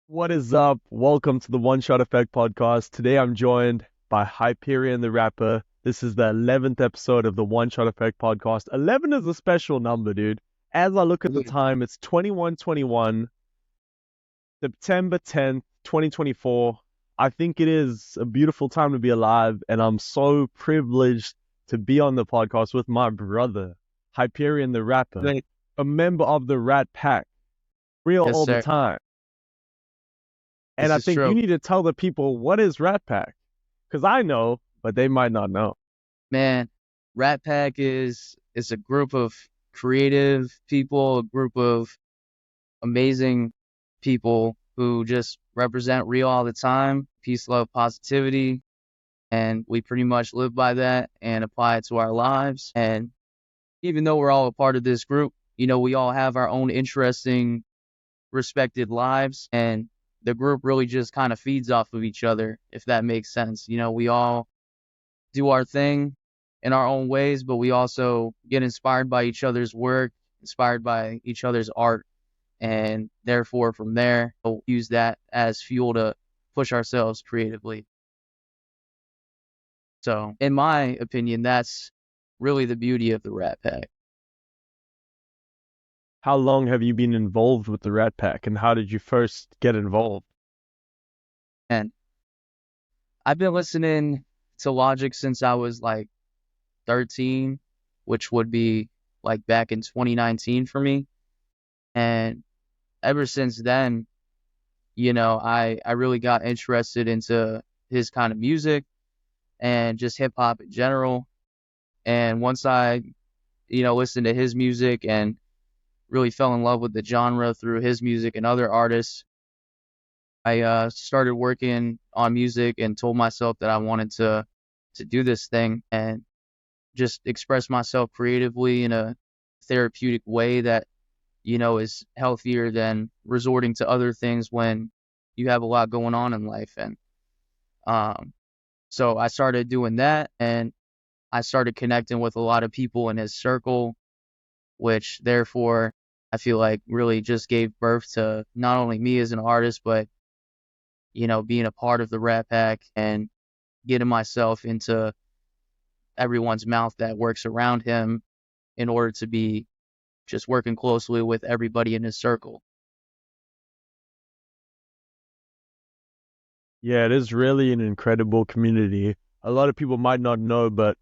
What is up? Welcome to the One Shot Effect podcast. Today I'm joined by Hyperion the rapper. This is the 11th episode of the One Shot Effect podcast. 11 is a special number, dude. As I look at the time, it's 2121, September 10th, 2024. I think it is a beautiful time to be alive, and I'm so privileged to be on the podcast with my brother, Hyperion the rapper, Good. a member of the Rat Pack, real Yes, all the sir. time. And This I is think you true. need to tell the people what is Rat Pack, because I know, but they might not know. Man, Rat Pack is a group of creative people, a group of amazing people who just represent real all the time, peace, love, positivity, and we pretty much live by that and apply it to our lives. And even though we're all a part of this group, we all have our own interesting, respected lives, and the group really just kind of feeds off of each other, if that makes sense. We all do our thing in our own ways, but we also get inspired by each other's work, inspired by each other's art, and therefore from there, we'll use that as fuel to push ourselves creatively. So, in my opinion, that's really the beauty of the Rat Pack. How long have you been involved with the Rat Pack, and how did you first get involved? And I've been listening to Logic since I was like 13, which would be like back in 2019 for me. And ever since then, I really got interested into his kind of music and just hip hop in general. And once I, listened to his music and really fell in love with the genre through his music and other artists, I started working on music and told myself that I wanted to do this thing and just express myself creatively in a therapeutic way that is healthier than resorting to other things when you have a lot going on in life. And um, so I started doing that, and I started connecting with a lot of people in his circle, which therefore I feel like really just gave birth to not only me as an artist, but, being a part of the Rat Pack and getting myself into everyone's mouth that works around him in order to be just working closely with everybody in his circle. Yeah, it is really an incredible community. A lot of people might not know, but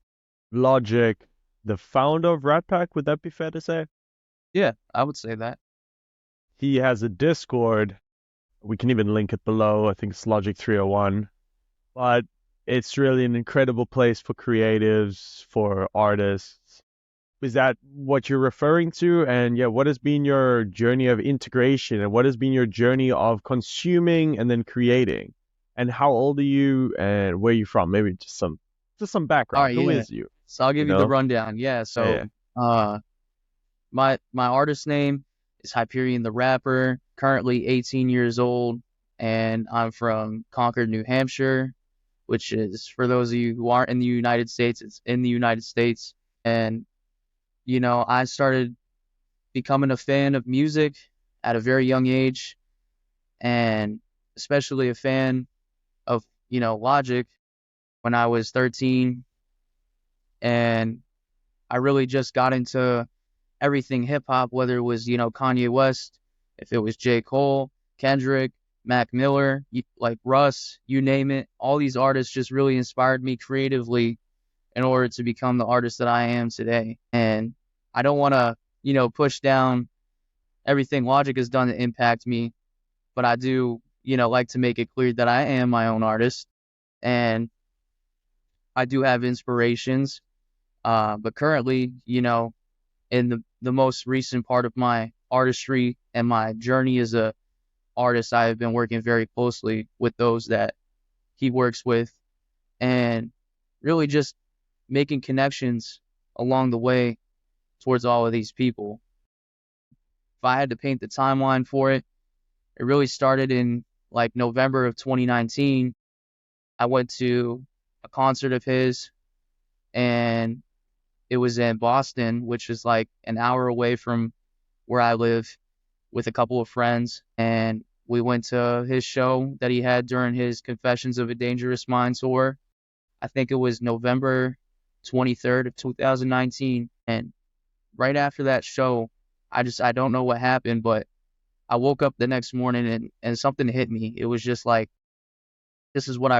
Logic, the founder of Rat Pack, would that be fair to say? Yeah, I would say that. He has a Discord. We can even link it below. I think it's Logic 301. But it's really an incredible place for creatives, for artists. Is that what you're referring to? And yeah, what has been your journey of integration and what has been your journey of consuming and then creating? And how old are you and where are you from? Maybe just some All background. right, Who yeah. is you? So I'll You give you the know? rundown. Yeah, Yeah. so uh my artist name is Hyperion the rapper, currently 18 years old, and I'm from Concord, New Hampshire, which is, for those of you who aren't in the United States, it's in the United States. And I started becoming a fan of music at a very young age, and especially a fan of, Logic when I was 13. And I really just got into everything hip hop, whether it was, Kanye West, if it was J. Cole, Kendrick, Mac Miller, like Russ, you name it. All these artists just really inspired me creatively in order to become the artist that I am today. And I don't want to, push down everything Logic has done to impact me, but I do, like to make it clear that I am my own artist and I do have inspirations. But currently, in the most recent part of my artistry and my journey as a artist, I have been working very closely with those that he works with and really just making connections along the way towards all of these people. If I had to paint the timeline for it, it really started in like November of 2019. I went to a concert of his, and it was in Boston, which is like an hour away from where I live, with a couple of friends. And We went to his show that he had during his Confessions of a Dangerous Mind tour. I think it was November 23rd of 2019. And right after that show, I don't know what happened, but I woke up the next morning and something hit me. It was just like, this is what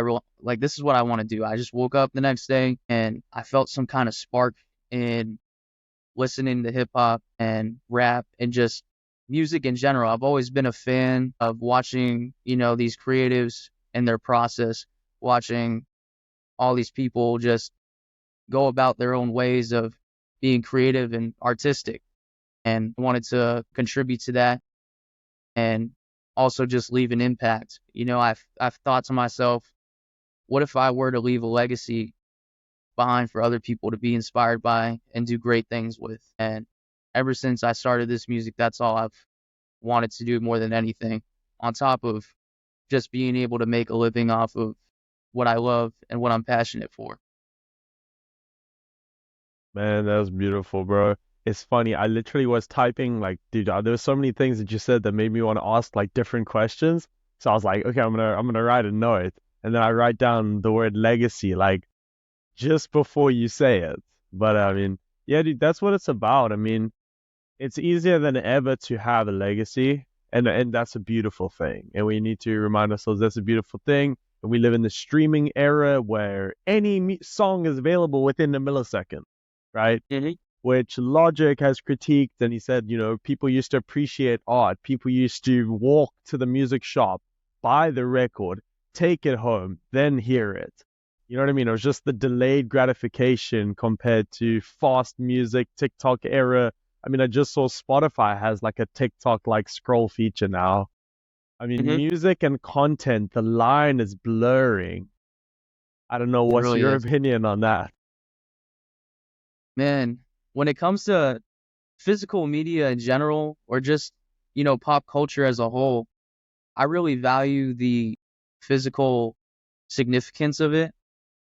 this is what I want to do. I just woke up the next day and I felt some kind of spark in listening to hip hop and rap and just music in general. I've always been a fan of watching, these creatives and their process, watching all these people just go about their own ways of being creative and artistic. And I wanted to contribute to that and also just leave an impact. I've thought to myself, what if I were to leave a legacy behind for other people to be inspired by and do great things with? And ever since I started this music, that's all I've wanted to do more than anything, on top of just being able to make a living off of what I love and what I'm passionate for. Man, that was beautiful, bro. It's funny. I literally was typing like, dude, there were so many things that you said that made me want to ask like different questions. So I was like, okay, I'm gonna write a note, and then I write down the word legacy like just before you say it. But I mean, yeah, dude, that's what it's about. I mean, it's easier than ever to have a legacy, and that's a beautiful thing. And we need to remind ourselves that's a beautiful thing. And we live in the streaming era where any song is available within a millisecond, right? Mm-hmm. Which Logic has critiqued, and he said, people used to appreciate art. People used to walk to the music shop, buy the record, take it home, then hear it. You know what I mean? It was just the delayed gratification compared to fast music, TikTok era. I mean, I just saw Spotify has like a TikTok like scroll feature now. I mean, Mm-hmm. It music and content, the line is blurring. I don't know, what's really your is. opinion on that? Man, when it comes to physical media in general, or just, pop culture as a whole, I really value the physical significance of it,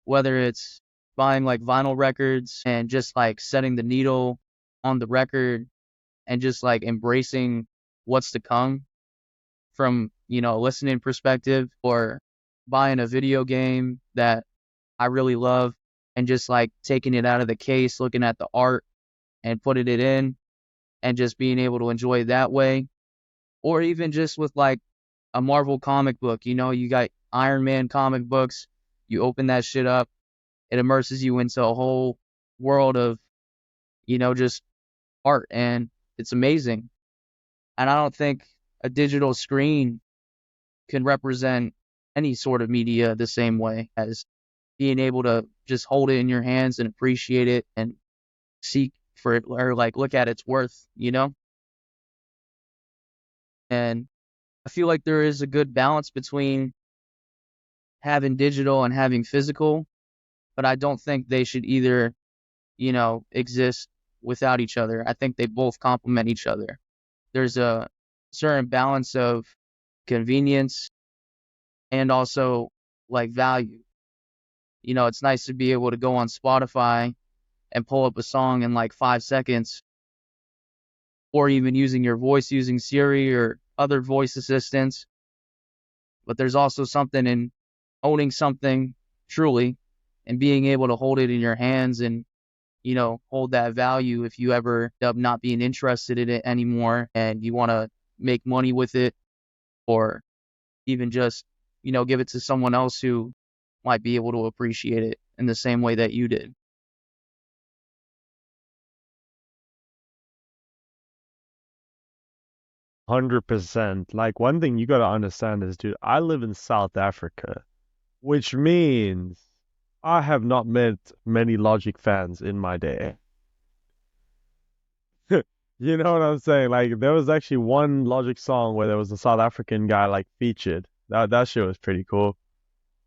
whether it's buying like vinyl records and just like setting the needle on the record and just like embracing what's to come from, a listening perspective, or buying a video game that I really love and just like taking it out of the case, looking at the art and putting it in and just being able to enjoy it that way. Or even just with like a Marvel comic book, you got Iron Man comic books, you open that shit up, it immerses you into a whole world of, just art, and it's amazing. And I don't think a digital screen can represent any sort of media the same way as being able to just hold it in your hands and appreciate it and seek for it, or like look at its worth. And I feel like there is a good balance between having digital and having physical, but I don't think they should either, exist without each other. I think they both complement each other. There's a certain balance of convenience and also like value. It's nice to be able to go on Spotify and pull up a song in like 5 seconds, or even using your voice using Siri or other voice assistants. But there's also something in owning something truly and being able to hold it in your hands and, hold that value if you ever end up not being interested in it anymore and you want to make money with it, or even just, give it to someone else who might be able to appreciate it in the same way that you did. 100%. Like, one thing you gotta understand is, dude, I live in South Africa, which means I have not met many Logic fans in my day. You know what I'm saying? Like, there was actually one Logic song where there was a South African guy like featured. That shit was pretty cool.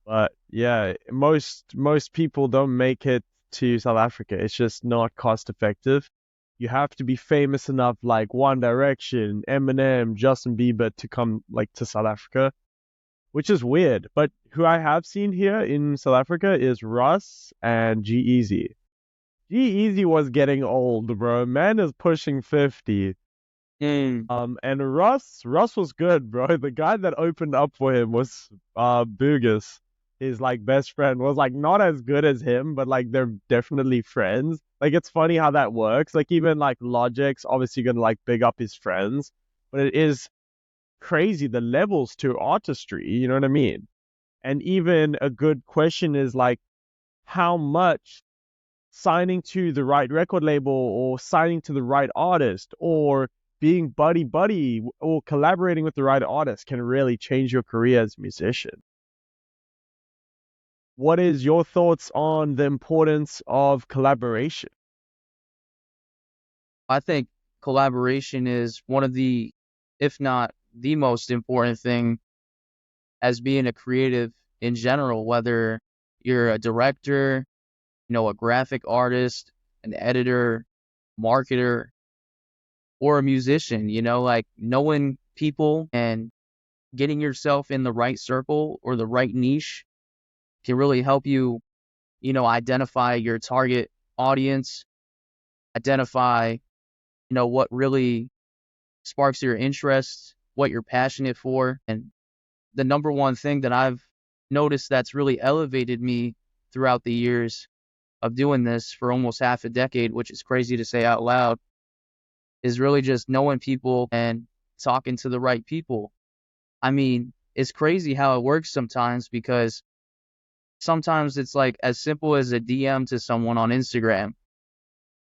But yeah, most people don't make it to South Africa. It's just not cost effective. You have to be famous enough, like One Direction, Eminem, Justin Bieber, to come like to South Africa, which is weird. But who I have seen here in South Africa is Russ and G-Eazy. G-Eazy was getting old, bro. Man is pushing 50. Mm. And Russ was good, bro. The guy that opened up for him was Bugus. His like best friend was like not as good as him, but like they're definitely friends. Like it's funny how that works. Like even like Logic's obviously gonna like big up his friends, but it is crazy the levels to artistry, you know what I mean? And even a good question is like how much signing to the right record label or signing to the right artist or being buddy buddy or collaborating with the right artist can really change your career as a musician. What is your thoughts on the importance of collaboration? I think collaboration is one of the, if not the most important thing as being a creative in general, whether you're a director, a graphic artist, an editor, marketer, or a musician, like knowing people and getting yourself in the right circle or the right niche can really help you, identify your target audience, identify, what really sparks your interest, what you're passionate for. And the number one thing that I've noticed that's really elevated me throughout the years of doing this for almost half a decade, which is crazy to say out loud, is really just knowing people and talking to the right people. I mean, it's crazy how it works sometimes because sometimes it's like as simple as a DM to someone on Instagram.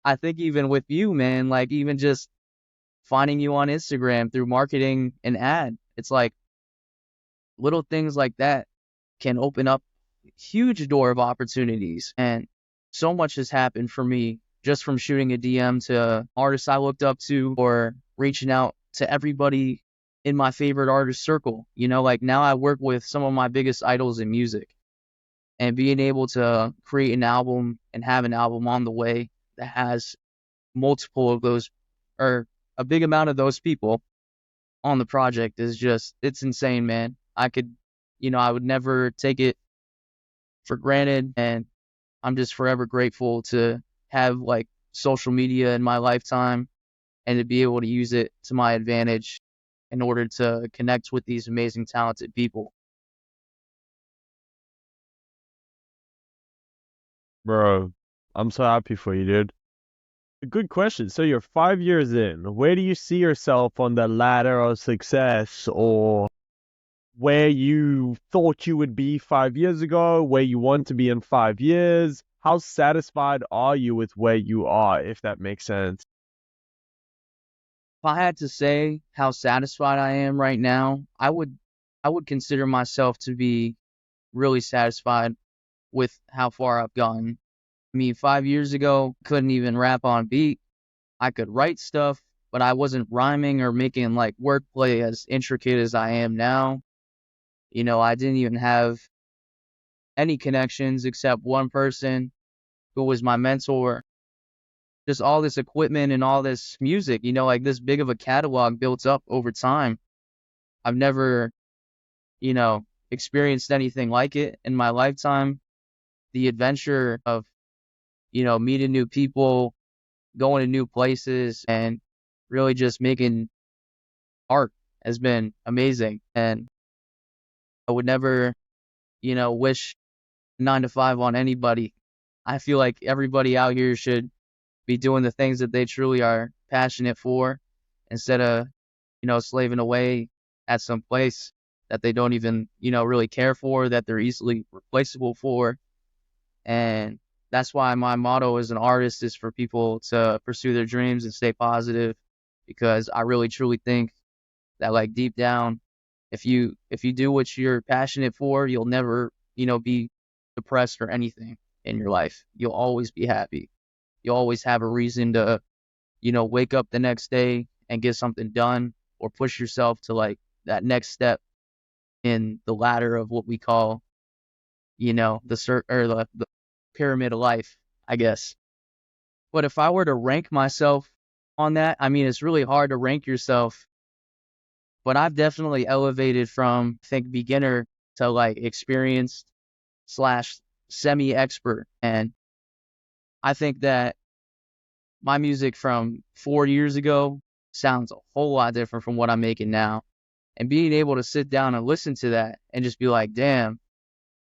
I think even with you, man, like even just finding you on Instagram through marketing an ad, it's like little things like that can open up huge door of opportunities. And so much has happened for me just from shooting a DM to artists I looked up to or reaching out to everybody in my favorite artist circle. Like now I work with some of my biggest idols in music, and being able to create an album and have an album on the way that has multiple of those or a big amount of those people on the project is just, it's insane, man. I would never take it for granted. And I'm just forever grateful to have like social media in my lifetime and to be able to use it to my advantage in order to connect with these amazing, talented people. Bro, I'm so happy for you, dude. Good question. So you're 5 years in. Where do you see yourself on the ladder of success, or where you thought you would be 5 years ago, where you want to be in 5 years? How satisfied are you with where you are, if that makes sense? If I had to say how satisfied I am right now, I would consider myself to be really satisfied with how far I've gotten. I mean, 5 years ago, couldn't even rap on beat. I could write stuff, but I wasn't rhyming or making like wordplay as intricate as I am now. I didn't even have any connections except one person who was my mentor. Just all this equipment and all this music, like this big of a catalog built up over time. I've never, you know, experienced anything like it in my lifetime. The adventure of, meeting new people, going to new places, and really just making art has been amazing. And I would never, wish 9 to 5 on anybody. I feel like everybody out here should be doing the things that they truly are passionate for instead of, slaving away at some place that they don't even, really care for, that they're easily replaceable for. And that's why my motto as an artist is for people to pursue their dreams and stay positive, because I really truly think that like deep down, if you do what you're passionate for, you'll never, be depressed or anything in your life. You'll always be happy. You'll always have a reason to, wake up the next day and get something done or push yourself to like that next step in the ladder of what we call, the pyramid of life, I guess. But if I were to rank myself on that, I mean, it's really hard to rank yourself, but I've definitely elevated from, I think, beginner to like experienced slash semi expert. And I think that my music from 4 years ago sounds a whole lot different from what I'm making now. And being able to sit down and listen to that and just be like, damn,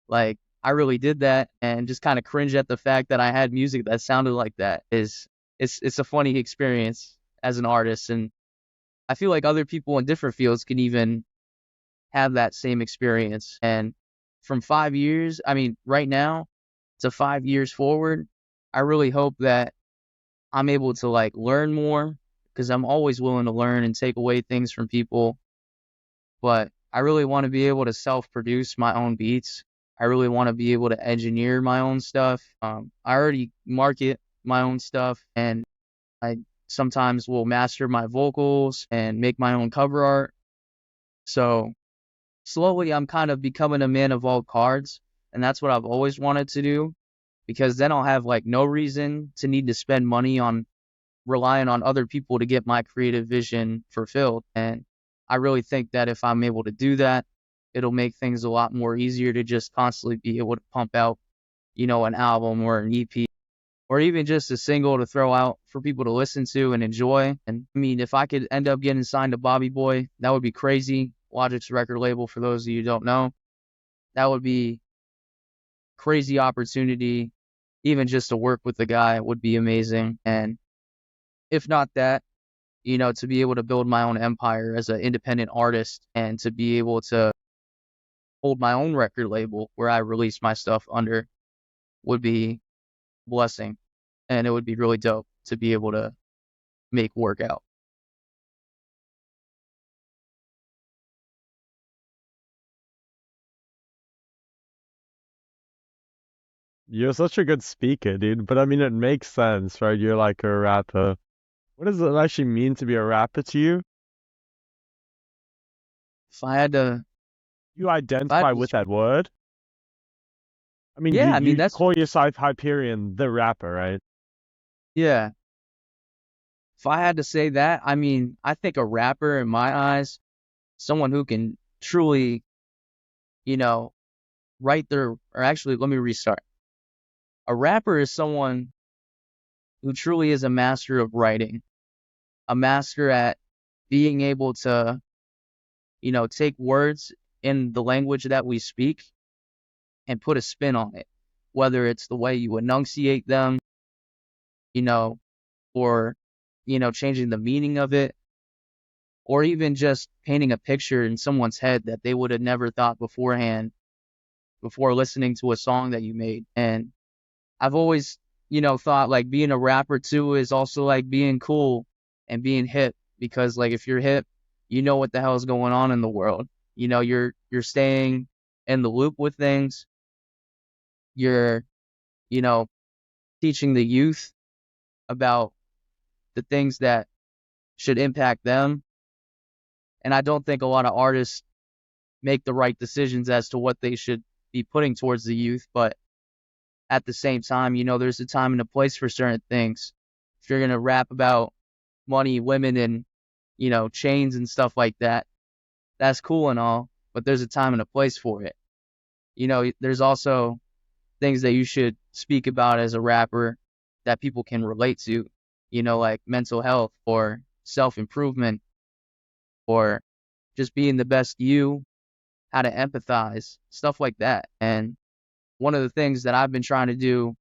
like I really did that, and just kind of cringe at the fact that I had music that sounded like that is it's a funny experience as an artist. And I feel like other people in different fields can even have that same experience. And from 5 years, I mean, right now to 5 years forward, I really hope that I'm able to like learn more, because I'm always willing to learn and take away things from people. But I really want to be able to self-produce my own beats. I really want to be able to engineer my own stuff. I already market my own stuff, and I sometimes will master my vocals and make my own cover art. So slowly I'm kind of becoming a man of all cards, and that's what I've always wanted to do, because then I'll have like no reason to need to spend money on relying on other people to get my creative vision fulfilled. And I really think that if I'm able to do that, it'll make things a lot more easier to just constantly be able to pump out, an album or an EP, or even just a single to throw out for people to listen to and enjoy. And I mean, if I could end up getting signed to Bobby Boy, that would be crazy. Logic's record label, for those of you who don't know, that would be crazy opportunity. Even just to work with the guy would be amazing. And if not that, to be able to build my own empire as an independent artist, and to be able to hold my own record label where I release my stuff under, would be a blessing. And it would be really dope to be able to make work out. You're such a good speaker, dude. But I mean, it makes sense, right? You're like a rapper. What does it actually mean to be a rapper to you? If I had to, You if I had identify to, with that word? I mean, you yeah, I mean, you that's, call yourself Hyperion, the rapper, right? yeah. If I had to say that, I mean, I think a rapper in my eyes, someone who can truly, you know, write their, or actually, let me restart. A rapper is someone who truly is a master of writing, a master at being able to, take words in the language that we speak and put a spin on it, whether it's the way you enunciate them, you know, or, changing the meaning of it, or even just painting a picture in someone's head that they would have never thought beforehand before listening to a song that you made. And I've always, thought like being a rapper too is also like being cool and being hip, because like if you're hip, you know what the hell is going on in the world. You're staying in the loop with things. You're, you know, teaching the youth about the things that should impact them. And I don't think a lot of artists make the right decisions as to what they should be putting towards the youth. But at the same time, there's a time and a place for certain things. If you're going to rap about money, women, and, chains and stuff like that, that's cool and all, but there's a time and a place for it. There's also things that you should speak about as a rapper that people can relate to, like mental health or self-improvement, or just being the best you, how to empathize, stuff like that. And one of the things that I've been trying to do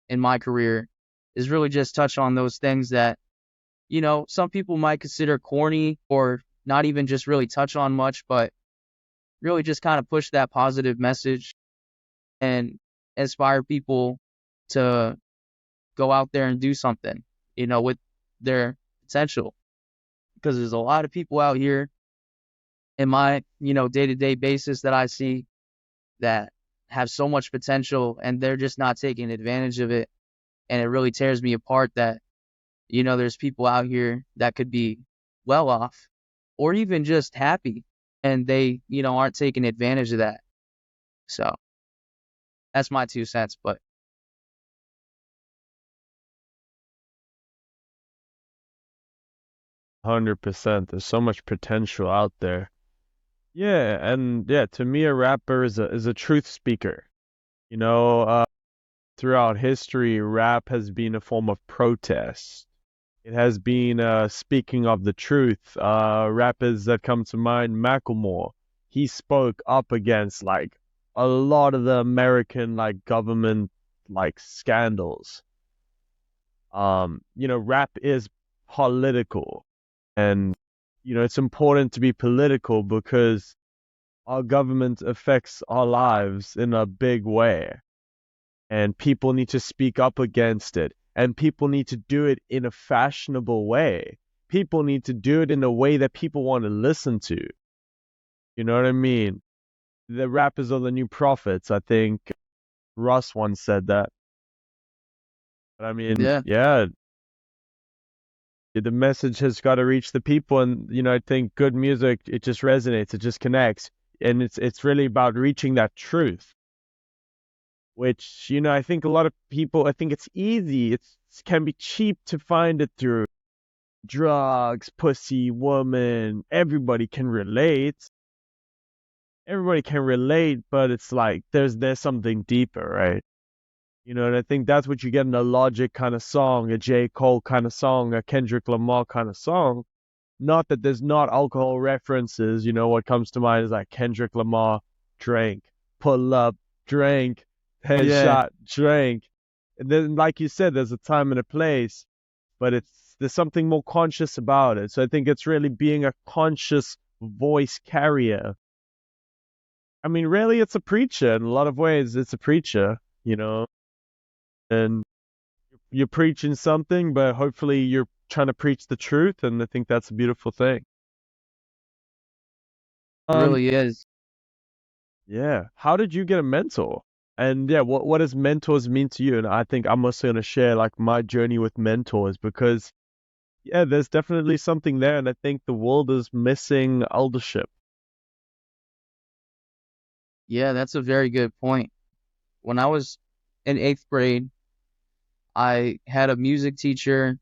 in my career is really just touch on those things that, some people might consider corny, or not even just really touch on much, but really just kind of push that positive message and inspire people to go out there and do something, with their potential. Because there's a lot of people out here in my, day-to-day basis that I see that have so much potential, and they're just not taking advantage of it. And it really tears me apart that, there's people out here that could be well off or even just happy, and they, aren't taking advantage of that. So that's my 2 cents. But 100%. There's so much potential out there. Yeah, and yeah, to me, a rapper is a truth speaker. You know, throughout history, rap has been a form of protest. it has been speaking of the truth. Rappers that come to mind, Macklemore, he spoke up against like a lot of the American like government like scandals. Rap is political, and it's important to be political because our government affects our lives in a big way, and people need to speak up against it, and people need to do it in a fashionable way. People need to do it in a way that people want to listen to. You know what I mean? The rappers are the new prophets. I think Russ once said that. But I mean, Yeah, yeah, the message has got to reach the people, and I think good music, it just resonates, it just connects, and it's really about reaching that truth, which I think a lot of people, I think it's easy, it can be cheap to find it through drugs, pussy, woman. Everybody can relate, but it's like there's something deeper, right? And I think that's what you get in a Logic kind of song, a J. Cole kind of song, a Kendrick Lamar kind of song. Not that there's not alcohol references. What comes to mind is like Kendrick Lamar, drank, pull up, drank, yeah, headshot, drank. And then, like you said, there's a time and a place, but there's something more conscious about it. So I think it's really being a conscious voice carrier. I mean, really, it's a preacher. In a lot of ways, it's a preacher, and you're preaching something, but hopefully you're trying to preach the truth, and I think that's a beautiful thing. it Um, really is. yeah. How did you get a mentor? And yeah, what does mentors mean to you? And I think I'm also gonna share like my journey with mentors because yeah, there's definitely something there, and I think the world is missing eldership. Yeah, that's a very good point. When I was in eighth grade, I had a music teacher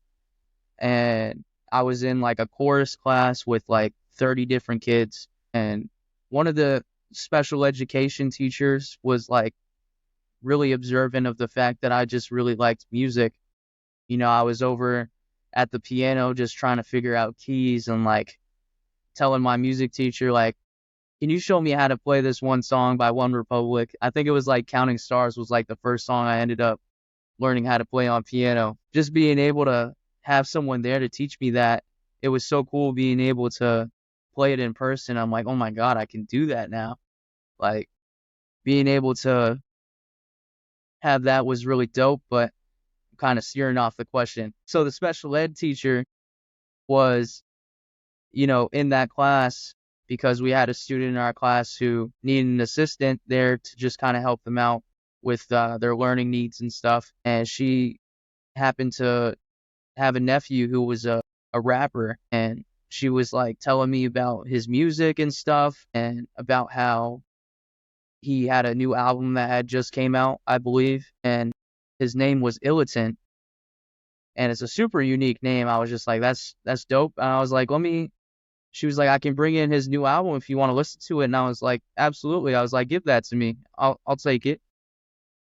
and I was in like a chorus class with like 30 different kids. And one of the special education teachers was like really observant of the fact that I just really liked music. I was over at the piano just trying to figure out keys and like telling my music teacher, like, can you show me how to play this one song by One Republic? I think it was like Counting Stars was like the first song I ended up learning how to play on piano. Just being able to have someone there to teach me that, it was so cool being able to play it in person. I'm like, oh my God, I can do that now. Like being able to have that was really dope, but kind of steering off the question. So the special ed teacher was, in that class because we had a student in our class who needed an assistant there to just kind of help them out with their learning needs and stuff. And she happened to have a nephew who was a rapper, and she was like telling me about his music and stuff and about how he had a new album that had just came out, I believe, and his name was Illiton, and it's a super unique name. I was just like, that's dope. And I was like, she was like, I can bring in his new album if you want to listen to it. And I was like, absolutely. I was like, give that to me. I'll take it.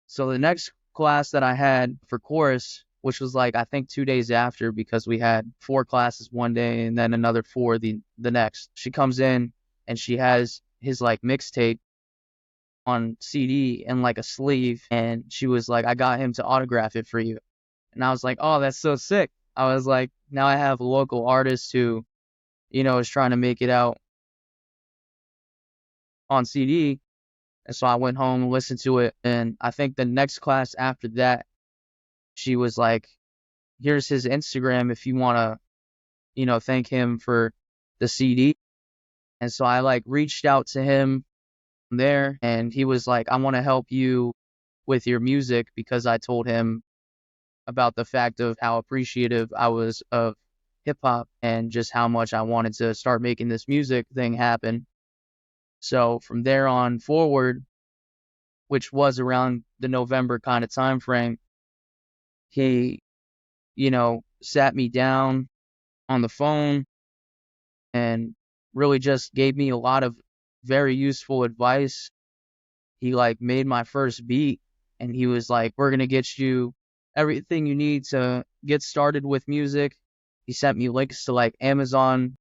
So the next class that I had for chorus, which was like I think 2 days after because we had 4 classes one day and then another 4 the next. She comes in and she has his like mixtape on CD and like a sleeve, and she was like, I got him to autograph it for you. And I was like, oh, that's so sick. I was like, now I have a local artist who, is trying to make it out on CD. And so I went home and listened to it. And I think the next class after that, she was like, here's his Instagram if you want to, thank him for the CD. And so I like reached out to him there and he was like, I want to help you with your music because I told him about the fact of how appreciative I was of hip hop and just how much I wanted to start making this music thing happen. So from there on forward, which was around the November kind of time frame, he, sat me down on the phone and really just gave me a lot of very useful advice. He like made my first beat and he was like, we're going to get you everything you need to get started with music. He sent me links to like Amazon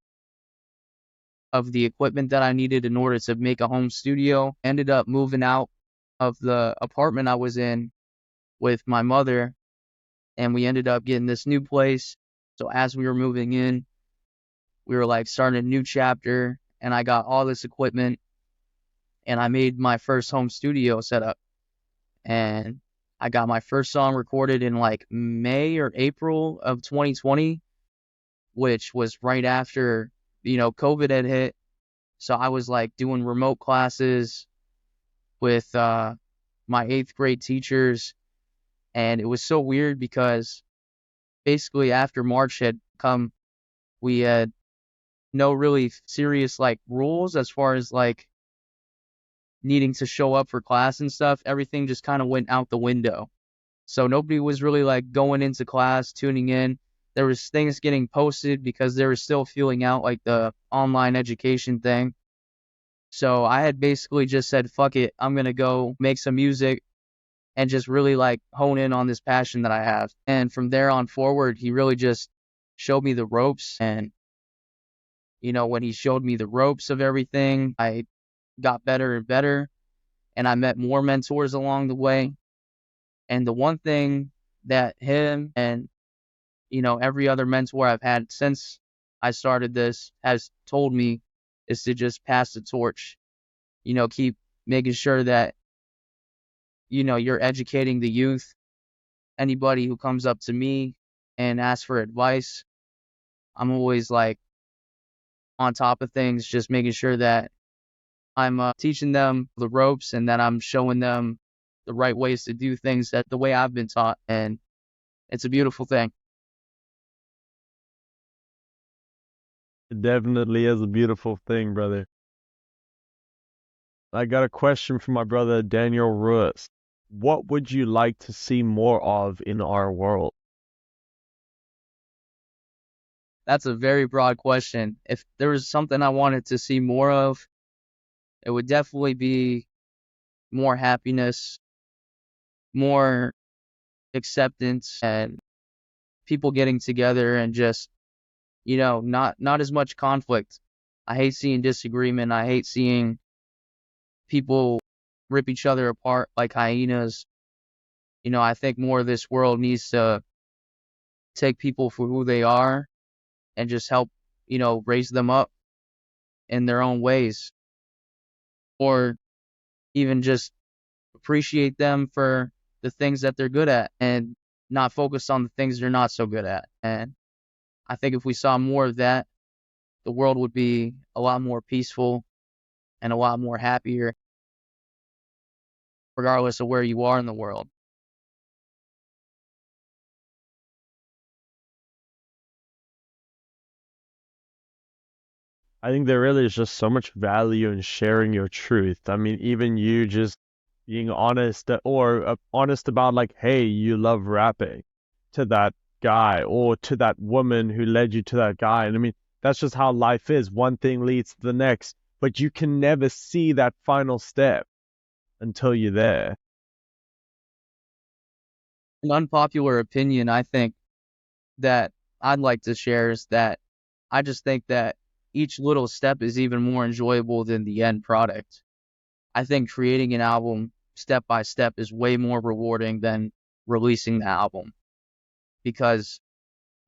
of the equipment that I needed in order to make a home studio. Ended up moving out of the apartment I was in with my mother, and we ended up getting this new place. So as we were moving in, we were like starting a new chapter, and I got all this equipment, and I made my first home studio setup. And I got my first song recorded in like May or April of 2020, which was right after, COVID had hit. So I was like doing remote classes with my 8th grade teachers. And it was so weird because basically after March had come, we had no really serious like rules as far as like needing to show up for class and stuff. Everything just kind of went out the window. So nobody was really like going into class, tuning in. There was things getting posted because they were still feeling out like the online education thing. So I had basically just said, fuck it, I'm going to go make some music and just really like hone in on this passion that I have. And from there on forward, he really just showed me the ropes. And, when he showed me the ropes of everything, I got better and better. And I met more mentors along the way. And the one thing that him and, every other mentor I've had since I started this has told me is to just pass the torch, keep making sure that, you're educating the youth. Anybody who comes up to me and asks for advice, I'm always like on top of things, just making sure that I'm teaching them the ropes and that I'm showing them the right ways to do things that the way I've been taught. And it's a beautiful thing. It definitely is a beautiful thing, brother. I got a question from my brother Daniel Ruiz. What would you like to see more of in our world? That's a very broad question. If there was something I wanted to see more of, it would definitely be more happiness, more acceptance, and people getting together and just, not as much conflict. I hate seeing disagreement. I hate seeing people rip each other apart like hyenas. I think more of this world needs to take people for who they are and just help, raise them up in their own ways, or even just appreciate them for the things that they're good at and not focus on the things they're not so good at. And I think if we saw more of that, the world would be a lot more peaceful and a lot more happier, regardless of where you are in the world. I think there really is just so much value in sharing your truth. I mean, even you just being honest or honest about like, hey, you love rapping to that guy or to that woman who led you to that guy. And I mean, that's just how life is. One thing leads to the next, but you can never see that final step until you're there. An unpopular opinion, I think, that I'd like to share is that I just think that each little step is even more enjoyable than the end product. I think creating an album step by step is way more rewarding than releasing the album, because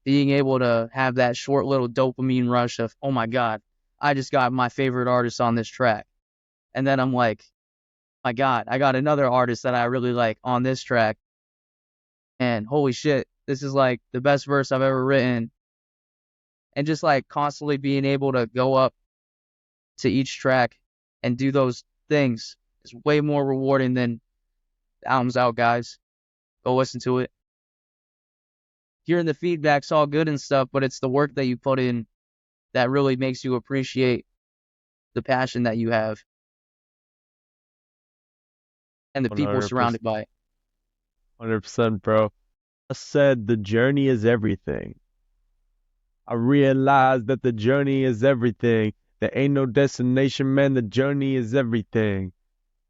being able to have that short little dopamine rush of, oh my God, I just got my favorite artist on this track. And then I'm like, my God, I got another artist that I really like on this track. And holy shit, this is like the best verse I've ever written. And just like constantly being able to go up to each track and do those things is way more rewarding than the album's out, guys. Go listen to it. Hearing the feedback's all good and stuff, but it's the work that you put in that really makes you appreciate the passion that you have and the people 100%, surrounded by it. 100%, bro. I said the journey is everything. I realized that the journey is everything. There ain't no destination, man. The journey is everything.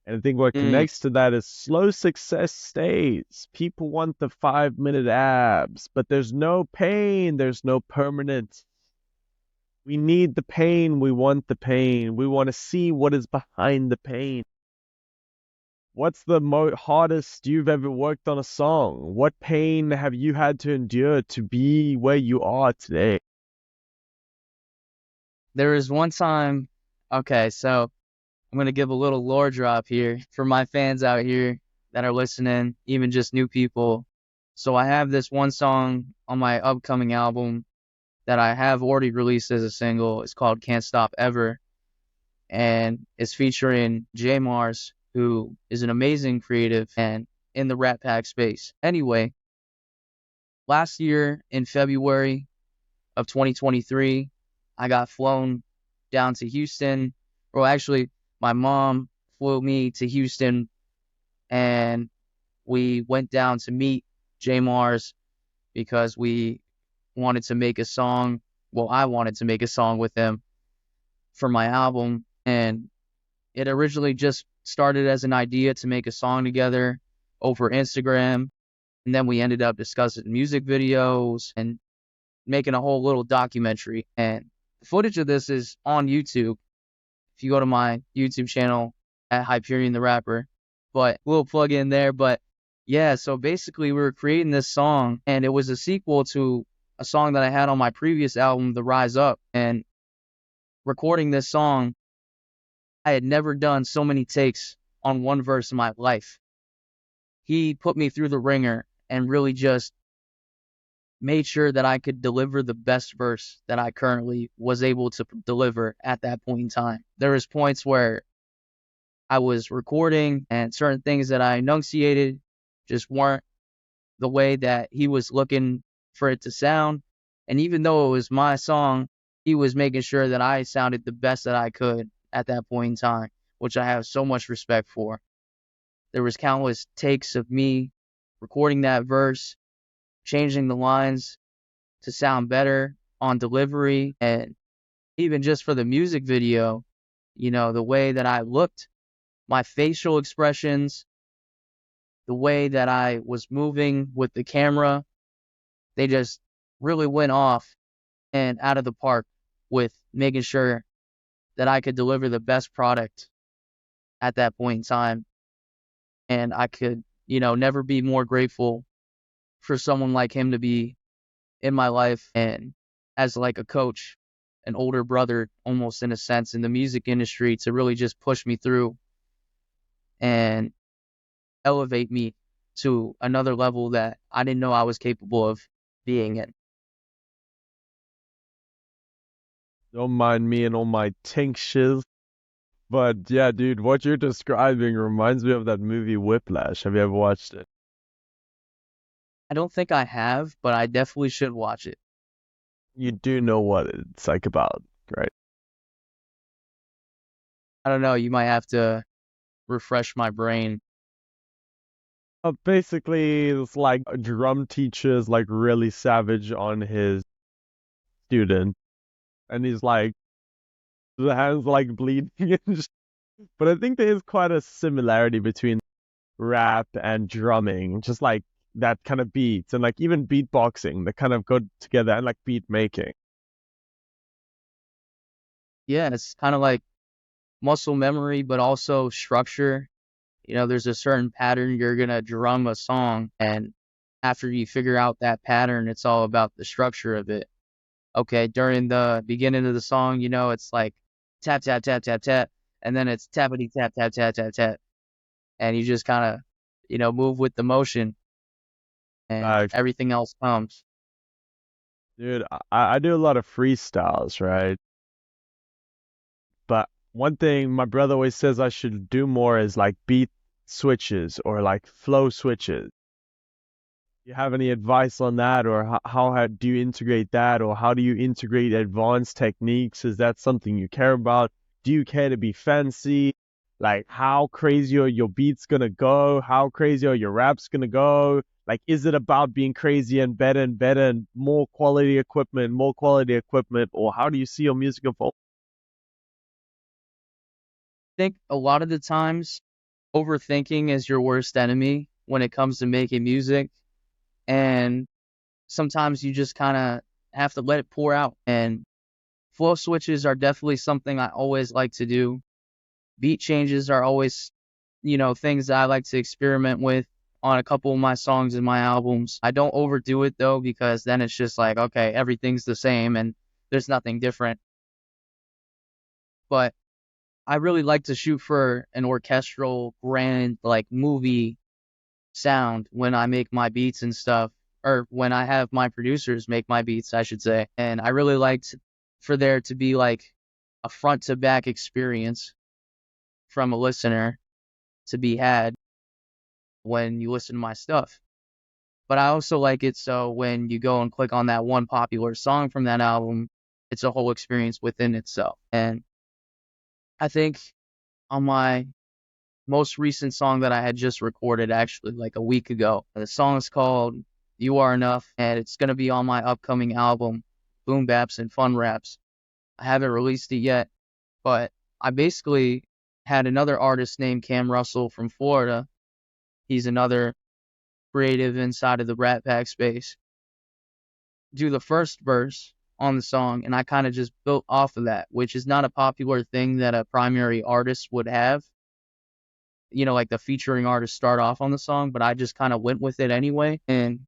And I think what Mm. connects to that is slow success stays. People want the 5 minute abs, but there's no pain, there's no permanence. We need the pain, we want the pain, we want to see what is behind the pain. What's the hardest you've ever worked on a song? What pain have you had to endure to be where you are today? There was one time, okay, so I'm going to give a little lore drop here for my fans out here that are listening, even just new people. So I have this one song on my upcoming album that I have already released as a single. It's called Can't Stop Ever, and it's featuring J Mars, who is an amazing creative and in the Rat Pack space. Anyway, last year in February of 2023, I got flown down to Houston. Well, actually, my mom flew me to Houston, and we went down to meet J Mars because we wanted to make a song. Well, I wanted to make a song with him for my album, and it originally just started as an idea to make a song together over Instagram, and then we ended up discussing music videos and making a whole little documentary. And the footage of this is on YouTube. If you go to my YouTube channel at Hyperion the Rapper, but we'll plug in there. But yeah, so basically we were creating this song, and it was a sequel to a song that I had on my previous album, The Rise Up. And recording this song, I had never done so many takes on one verse in my life. He put me through the ringer and really just made sure that I could deliver the best verse that I currently was able to deliver at that point in time. There was points where I was recording and certain things that I enunciated just weren't the way that he was looking for it to sound. And even though it was my song, he was making sure that I sounded the best that I could at that point in time, which I have so much respect for. There was countless takes of me recording that verse, changing the lines to sound better on delivery, and even just for the music video, the way that I looked, my facial expressions, the way that I was moving with the camera, they just really went off and out of the park with making sure that I could deliver the best product at that point in time. And I could, never be more grateful for someone like him to be in my life and as like a coach, an older brother, almost in a sense, in the music industry to really just push me through and elevate me to another level that I didn't know I was capable of being in. Don't mind me and all my tinctures. But yeah, dude, what you're describing reminds me of that movie Whiplash. Have you ever watched it? I don't think I have, but I definitely should watch it. You do know what it's like about, right? I don't know, you might have to refresh my brain. Basically, it's like a drum teacher is like really savage on his student, and he's like, the hands like bleeding. But I think there is quite a similarity between rap and drumming, just like that kind of beats and like even beatboxing that kind of go together and like beat making. Yeah, it's kind of like muscle memory, but also structure. There's a certain pattern you're going to drum a song, and after you figure out that pattern, it's all about the structure of it. Okay, during the beginning of the song, it's like tap, tap, tap, tap, tap, and then it's tappity, tap, tap, tap, tap, tap. And you just kind of, move with the motion, and Like, everything else comes. dude, I do a lot of freestyles, right? But one thing my brother always says I should do more is like beat switches or like flow switches. You have any advice on that, or how do you integrate that, or how do you integrate advanced techniques? Is that something you care about? Do you care to be fancy? Like, how crazy are your beats gonna go? How crazy are your raps gonna go? Like, is it about being crazy and better and more quality equipment, or how do you see your music evolve? I think a lot of the times overthinking is your worst enemy when it comes to making music. And sometimes you just kind of have to let it pour out. And flow switches are definitely something I always like to do. Beat changes are always, things that I like to experiment with on a couple of my songs and my albums. I don't overdo it though, because then it's just like, okay, everything's the same and there's nothing different. But I really like to shoot for an orchestral, grand, like movie sound when I make my beats and stuff, or when I have my producers make my beats, I should say. And I really liked for there to be like a front to back experience from a listener to be had when you listen to my stuff. But I also like it so when you go and click on that one popular song from that album, it's a whole experience within itself. And I think on my most recent song that I had just recorded actually like a week ago, the song is called You Are Enough, and it's going to be on my upcoming album, Boom Baps and Fun Raps. I haven't released it yet, but I basically had another artist named Cam Russell from Florida. He's another creative inside of the Rat Pack space. Do the first verse on the song, and I kind of just built off of that, which is not a popular thing that a primary artist would have. Like the featuring artist start off on the song, but I just kind of went with it anyway. And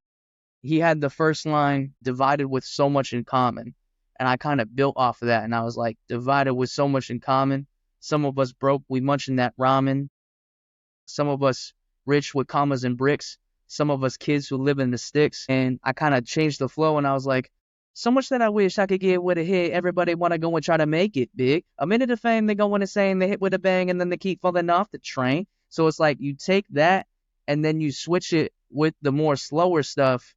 he had the first line, divided with so much in common. And I kind of built off of that. And I was like, divided with so much in common. Some of us broke, we munching that ramen. Some of us rich with commas and bricks. Some of us kids who live in the sticks. And I kind of changed the flow and I was like, so much that I wish I could get with a hit. Everybody want to go and try to make it big. A minute of fame, they go in insane. They hit with a bang and then they keep falling off the train. So it's like you take that and then you switch it with the more slower stuff.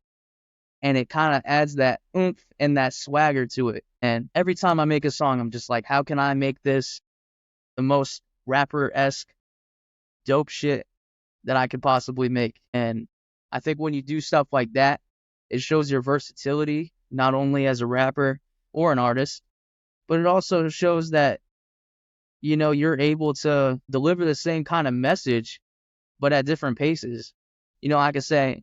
And it kind of adds that oomph and that swagger to it. And every time I make a song, I'm just like, how can I make this the most rapper-esque dope shit that I could possibly make? And I think when you do stuff like that, it shows your versatility, not only as a rapper or an artist, but it also shows that, you're able to deliver the same kind of message, but at different paces. I could say,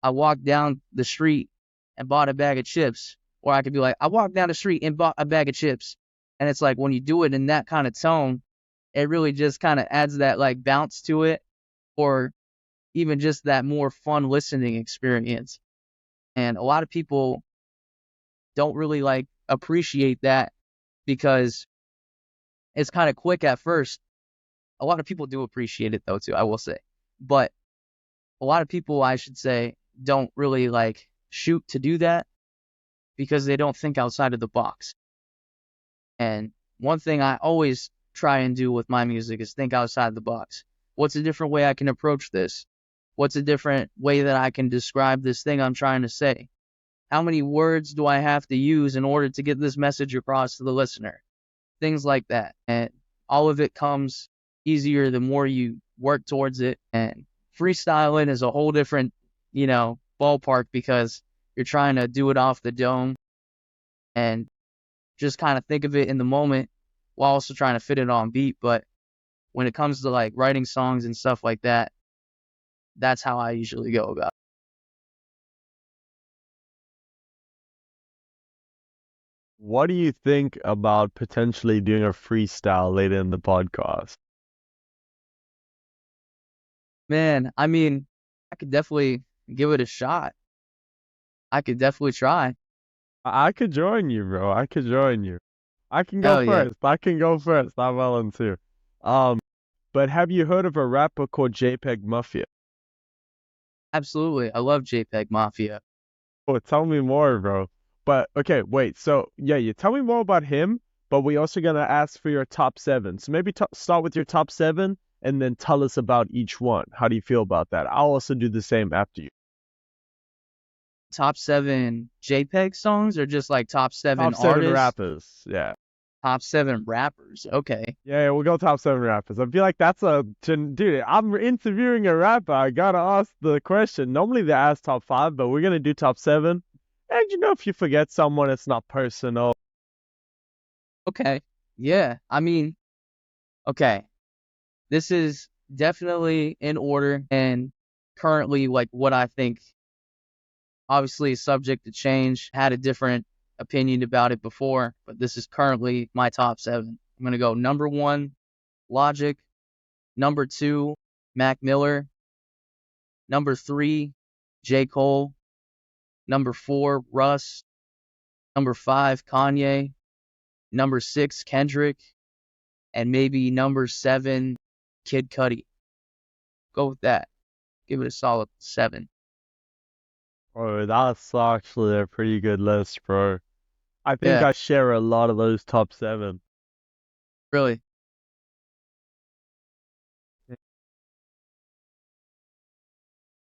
I walked down the street and bought a bag of chips. Or I could be like, I walked down the street and bought a bag of chips. And it's like, when you do it in that kind of tone, it really just kind of adds that like bounce to it, or even just that more fun listening experience. And a lot of people don't really like appreciate that because it's kind of quick at first. A lot of people do appreciate it though too, I will say. But a lot of people, I should say, don't really like shoot to do that because they don't think outside of the box. And one thing I always try and do with my music is think outside the box. What's a different way I can approach this? What's a different way that I can describe this thing I'm trying to say? How many words do I have to use in order to get this message across to the listener? Things like that. And all of it comes easier the more you work towards it. And freestyling is a whole different, ballpark because you're trying to do it off the dome and just kind of think of it in the moment while also trying to fit it on beat. But when it comes to like writing songs and stuff like that, that's how I usually go about it. What do you think about potentially doing a freestyle later in the podcast? Man, I mean, I could definitely give it a shot. I could definitely try. I could join you, bro. I could join you. I can go Hell yeah. first. I can go first. I volunteer. But have you heard of a rapper called JPEG Mafia? Absolutely. I love JPEG Mafia. Oh, tell me more, bro. But okay, wait. So yeah, you tell me more about him, but we also gonna ask for your top seven. So maybe start with your top seven, and then tell us about each one. How do you feel about that? I'll also do the same after you. Top 7 JPEG songs or just like top 7 Top seven artists? rappers. Yeah. Top 7 rappers. Okay. Yeah, we'll go top seven rappers. I feel like that's dude. I'm interviewing a rapper. I gotta ask the question. Normally they ask top five, but we're gonna do top seven. And if you forget someone, it's not personal. Okay. Yeah. I mean, okay. This is definitely in order, and currently, like, what I think obviously is subject to change. Had a different opinion about it before, but this is currently my top 7. I'm going to go number 1, Logic. Number 2, Mac Miller. Number 3, J. Cole. Number 4, Russ. Number 5, Kanye. Number 6, Kendrick. And maybe number 7, Kid Cudi. Go with that. Give it a solid 7. Bro, that's actually a pretty good list, bro. I think Yeah, I share a lot of those top 7. really.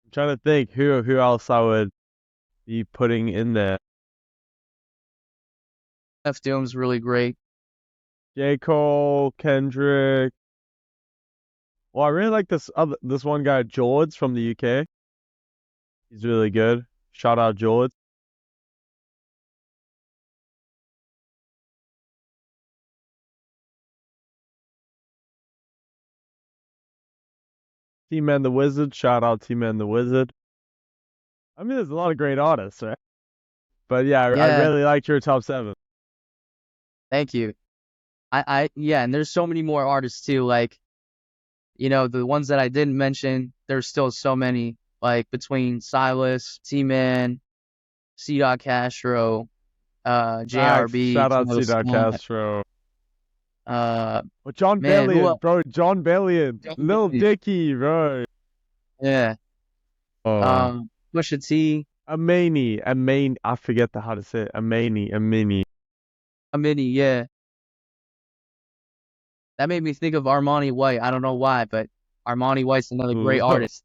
I'm trying to think who else I would be putting in there. F Doom's really great. J. Cole, Kendrick. Well, I really like this one guy, George from the UK. He's really good. Shout out George. T-Man the Wizard. Shout out T-Man the Wizard. I mean, there's a lot of great artists, right? But yeah, I Yeah, really like your top 7. thank you. Yeah, and there's so many more artists too. Like, the ones that I didn't mention, there's still so many. Like between Silas, T-Man, C.Dot Castro, Facts. JRB, Shout out Travis C.Dot Scott, Castro. uh, Well, John man, who Bellion, else? bro. John Bellion. Lil Dicky, bro. Yeah, Oh. Pusha T, Amani. I forget how to say it. Amani. Amini, yeah. That made me think of Armani White. I don't know why, but Armani White's another great artist.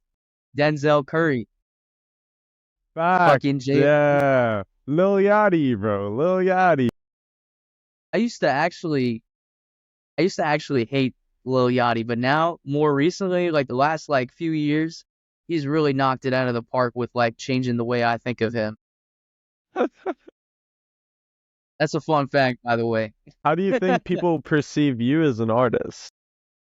Denzel Curry, Facts. fucking J. Yeah. Lil Yachty, bro. Lil Yachty. I used to actually, I used to actually hate Lil Yachty, but now, more recently, like the last like few years, he's really knocked it out of the park with like changing the way I think of him. That's a fun fact, by the way. How do you think people perceive you as an artist?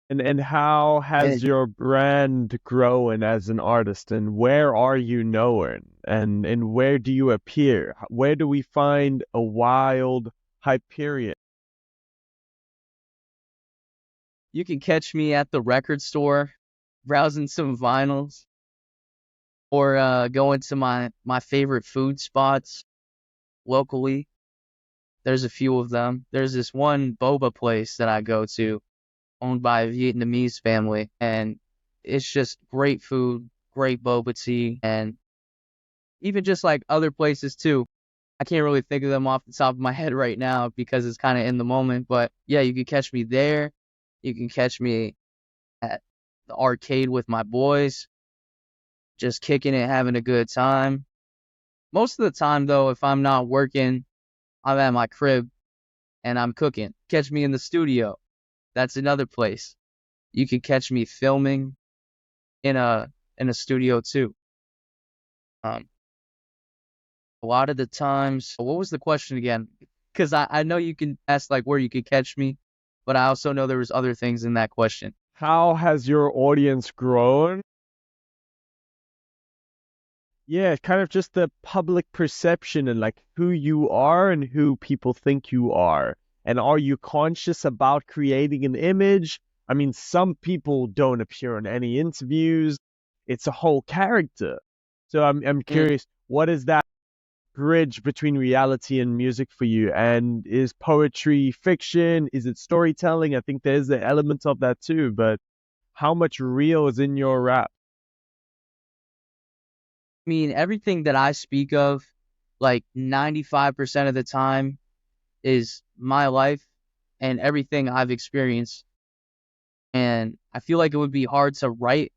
And how has And your brand grown as an artist? And where are you known? And where do you appear? Where do we find a wild Hyperion? you can catch me at the record store, browsing some vinyls, or going to my favorite food spots locally. There's a few of them. There's this one boba place that I go to, owned by a Vietnamese family, and it's just great food, great boba tea, and even just like other places too. I can't really think of them off the top of my head right now because it's kind of in the moment, but yeah, you can catch me there. You can catch me at the arcade with my boys, just kicking it, having a good time. Most of the time, though, if I'm not working, I'm at my crib and I'm cooking. Catch me in the studio. That's another place. You can catch me filming in a studio too. Um, a lot of the times, what was the question again? Because I know you can ask like where you could catch me, but I also know there was other things in that question. How has your audience grown? Yeah, kind of just the public perception and like who you are and who people think you are. And are you conscious about creating an image? I mean, some people don't appear in any interviews. It's a whole character. So I'm Mm. curious, what is that bridge between reality and music for you? And is poetry fiction? Is it storytelling? I think there's an element of that too, but how much real is in your rap? I mean, everything that I speak of, like 95% of the time, is my life and everything I've experienced. And I feel like it would be hard to write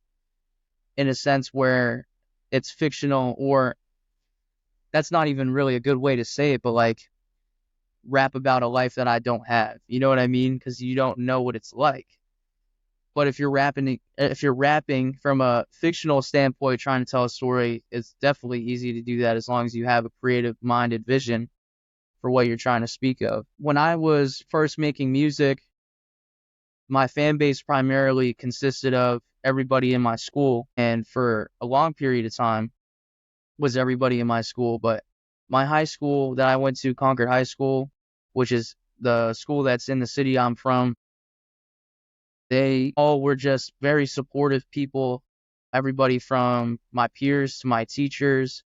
in a sense where it's fictional, or that's not even really a good way to say it, but like rap about a life that I don't have. You know what I mean? Because you don't know what it's like. But if you're rapping from a fictional standpoint, trying to tell a story, it's definitely easy to do that as long as you have a creative minded vision for what you're trying to speak of. When I was first making music, my fan base primarily consisted of everybody in my school, and for a long period of time was everybody in my school. But my high school that I went to, Concord High School, which is the school that's in the city I'm from, they all were just very supportive people. Everybody from my peers to my teachers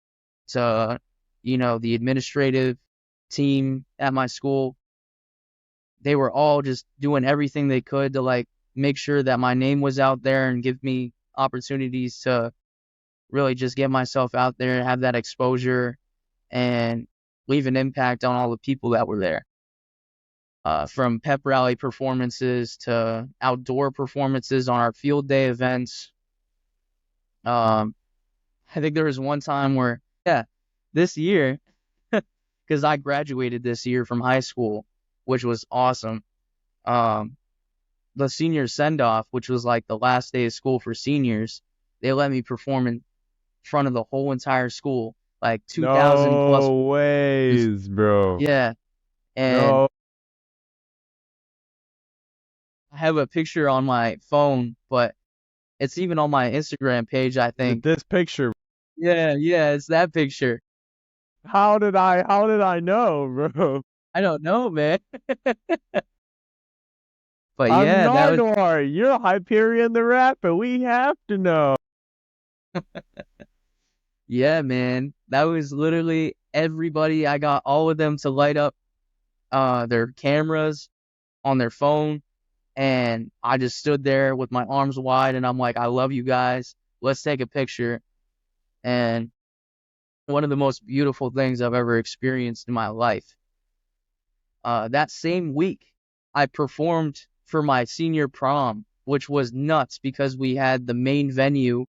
to, the administrative team at my school, they were all just doing everything they could to like make sure that my name was out there and give me opportunities to really just get myself out there and have that exposure and leave an impact on all the people that were there. From pep rally performances to outdoor performances on our field day events. I think there was one time where, this year, because I graduated this year from high school, which was awesome. The senior send-off, which was like the last day of school for seniors, they let me perform in front of the whole entire school, like 2,000 plus. No ways, bro. Yeah. And No. I have a picture on my phone, but it's even on my Instagram page, I think. This picture. Yeah, it's that picture. How did I know, bro? I don't know, man. But I'm yeah, that was Nardor. You're Hyperion the rapper. We have to know. yeah, man. That was literally everybody. I got all of them to light up their cameras on their phone, and I just stood there with my arms wide, and I'm like, I love you guys. Let's take a picture. And one of the most beautiful things I've ever experienced in my life. That same week, I performed for my senior prom, which was nuts because we had the main venue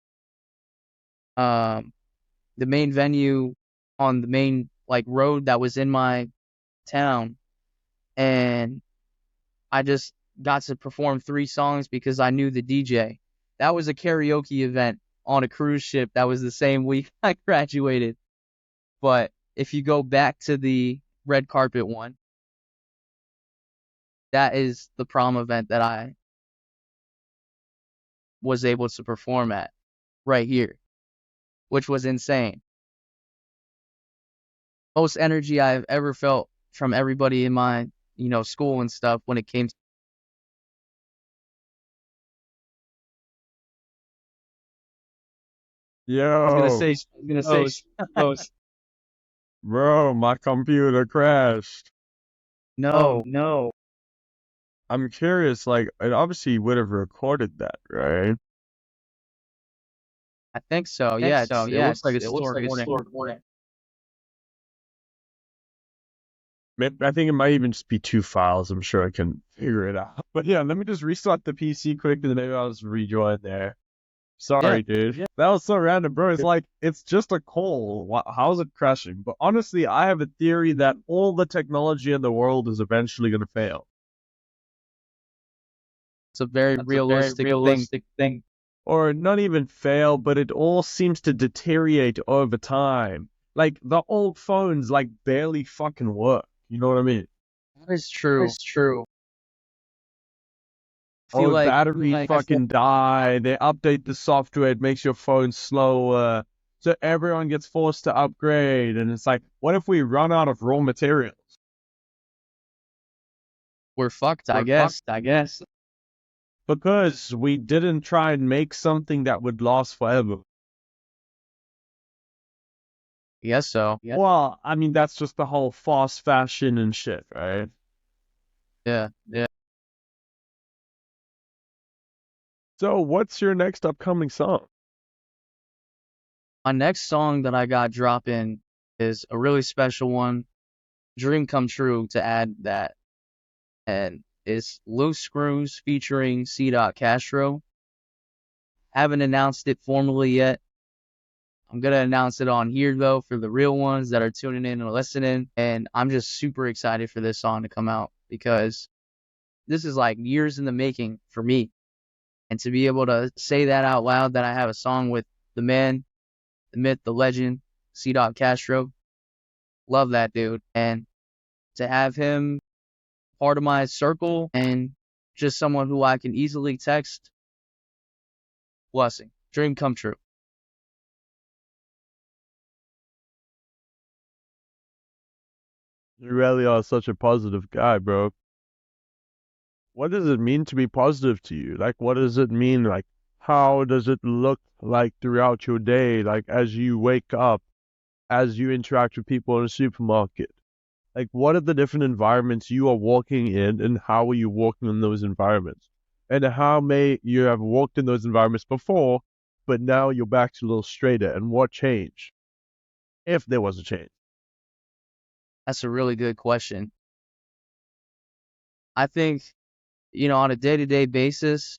on the main like road that was in my town, and I just got to perform 3 songs because I knew the DJ. That was a karaoke event on a cruise ship. That was the same week I graduated. But if you go back to the red carpet one, that is the prom event that I was able to perform at right here, which was insane. Most energy I've ever felt from everybody in my, school and stuff when it came to I was gonna say, those. Bro, my computer crashed. No. I'm curious, like, it obviously would have recorded that, right? I think so. Yeah, it looks like it's still recording. I think it might even just be 2 files. I'm sure I can figure it out. But yeah, let me just restart the PC quick and then maybe I'll just rejoin there. Sorry, dude. Yeah. That was so random, bro. It's like, it's just a call. How's it crashing? But honestly, I have a theory that all the technology in the world is eventually going to fail. It's a very realistic thing. Or not even fail, but it all seems to deteriorate over time. Like, the old phones, like, barely fucking work. You know what I mean? That is true. Oh, batteries fucking die. They update the software. It makes your phone slower. So everyone gets forced to upgrade. And it's like, what if we run out of raw materials? We're fucked, I guess. Because we didn't try and make something that would last forever. Yes, so. Well, I mean, that's just the whole fast fashion and shit, right? Yeah. So what's your next upcoming song? My next song that I got dropping is a really special one. Dream come true to add that. And it's Loose Screws featuring C.Dot Castro. Haven't announced it formally yet. I'm going to announce it on here, though, for the real ones that are tuning in and listening. And I'm just super excited for this song to come out because this is like years in the making for me. And to be able to say that out loud, that I have a song with the man, the myth, the legend, C.Dot Castro. Love that dude. And to have him part of my circle and just someone who I can easily text blessing, dream come true. You really are such a positive guy, bro. What does it mean to be positive to you? Like, what does it mean? Like, how does it look like throughout your day? Like, as you wake up, as you interact with people in a supermarket? Like, what are the different environments you are walking in, and how are you walking in those environments? And how may you have walked in those environments before, but now you're back to a little straighter? And what changed, if there was a change? That's a really good question. I think, on a day-to-day basis,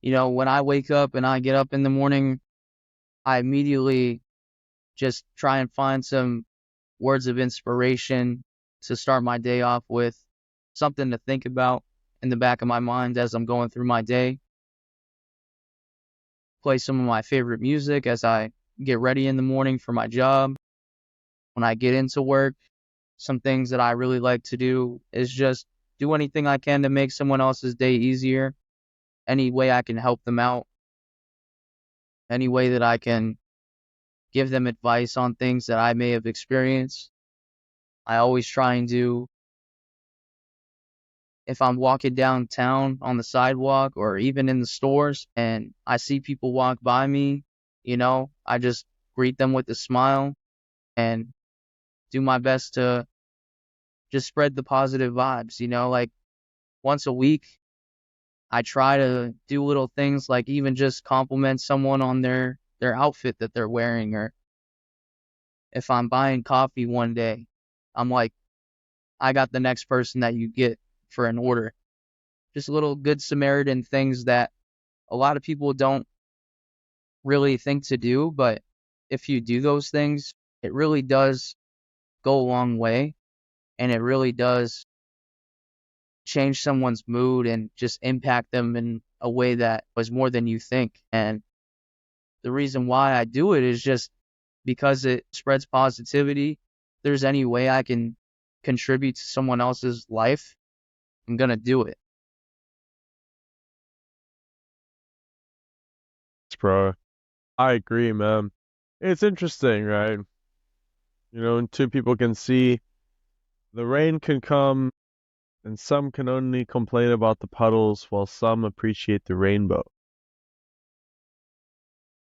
when I wake up and I get up in the morning, I immediately just try and find some words of inspiration to start my day off with, something to think about in the back of my mind as I'm going through my day. Play some of my favorite music as I get ready in the morning for my job. When I get into work, some things that I really like to do is just do anything I can to make someone else's day easier. Any way I can help them out. Any way that I can give them advice on things that I may have experienced. I always try and do, if I'm walking downtown on the sidewalk or even in the stores and I see people walk by me, I just greet them with a smile and do my best to just spread the positive vibes, like once a week, I try to do little things like even just compliment someone on their outfit that they're wearing, or if I'm buying coffee one day, I'm like, I got the next person that you get for an order. Just little good Samaritan things that a lot of people don't really think to do, but if you do those things, it really does go a long way, and it really does change someone's mood and just impact them in a way that was more than you think. And the reason why I do it is just because it spreads positivity. If there's any way I can contribute to someone else's life, I'm going to do it. Bro, I agree, man. It's interesting, right? And two people can see the rain can come, and some can only complain about the puddles while some appreciate the rainbow.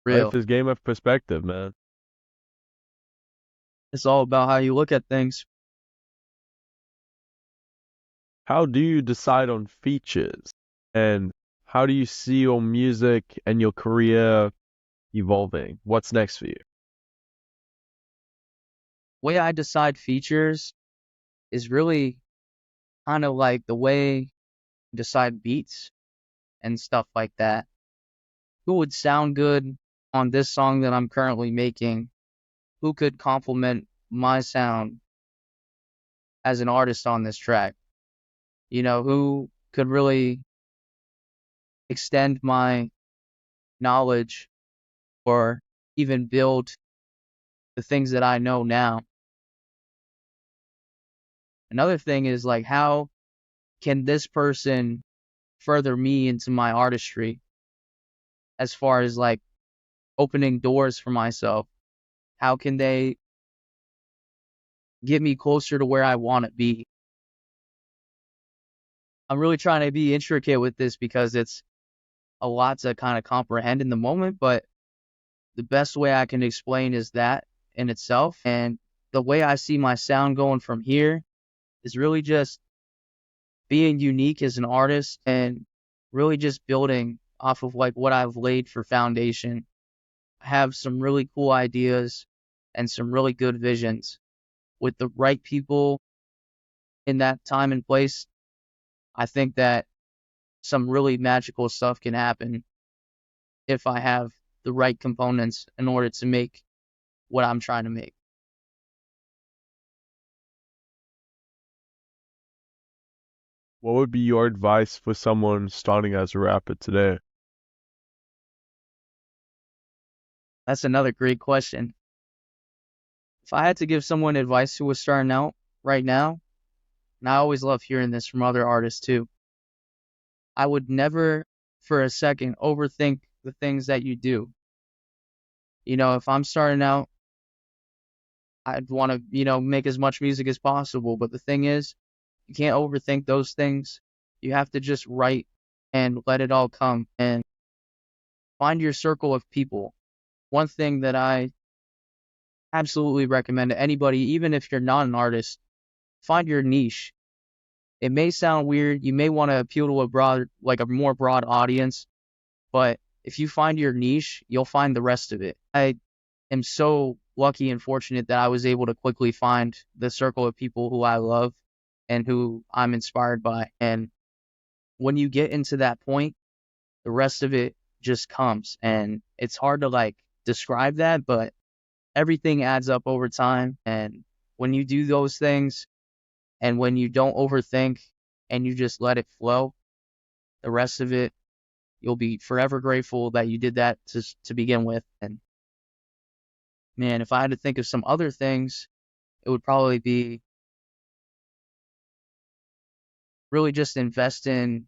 Life Real. is game of perspective, man. It's all about how you look at things. How do you decide on features? And how do you see your music and your career evolving? What's next for you? Way I decide features is really kind of like the way I decide beats and stuff like that. Who would sound good on this song that I'm currently making? Who could complement my sound as an artist on this track? Who could really extend my knowledge or even build the things that I know now? Another thing is like, how can this person further me into my artistry as far as like opening doors for myself? How can they get me closer to where I want to be? I'm really trying to be intricate with this because it's a lot to kind of comprehend in the moment, but the best way I can explain is that in itself. And the way I see my sound going from here is really just being unique as an artist and really just building off of like what I've laid for foundation. I have some really cool ideas and some really good visions. With the right people in that time and place, I think that some really magical stuff can happen if I have the right components in order to make what I'm trying to make. What would be your advice for someone starting as a rapper today? That's another great question. If I had to give someone advice who was starting out right now, and I always love hearing this from other artists too, I would never for a second overthink the things that you do. If I'm starting out, I'd want to, make as much music as possible. But the thing is, you can't overthink those things. You have to just write and let it all come and find your circle of people. One thing that I absolutely recommend to anybody, even if you're not an artist, find your niche. It may sound weird. You may want to appeal to a more broad audience, but if you find your niche, you'll find the rest of it. I am so lucky and fortunate that I was able to quickly find the circle of people who I love and who I'm inspired by. And when you get into that point, the rest of it just comes. And it's hard to describe that, but everything adds up over time. And when you do those things and when you don't overthink and you just let it flow, the rest of it, you'll be forever grateful that you did that to begin with. And man, if I had to think of some other things, it would probably be really just invest in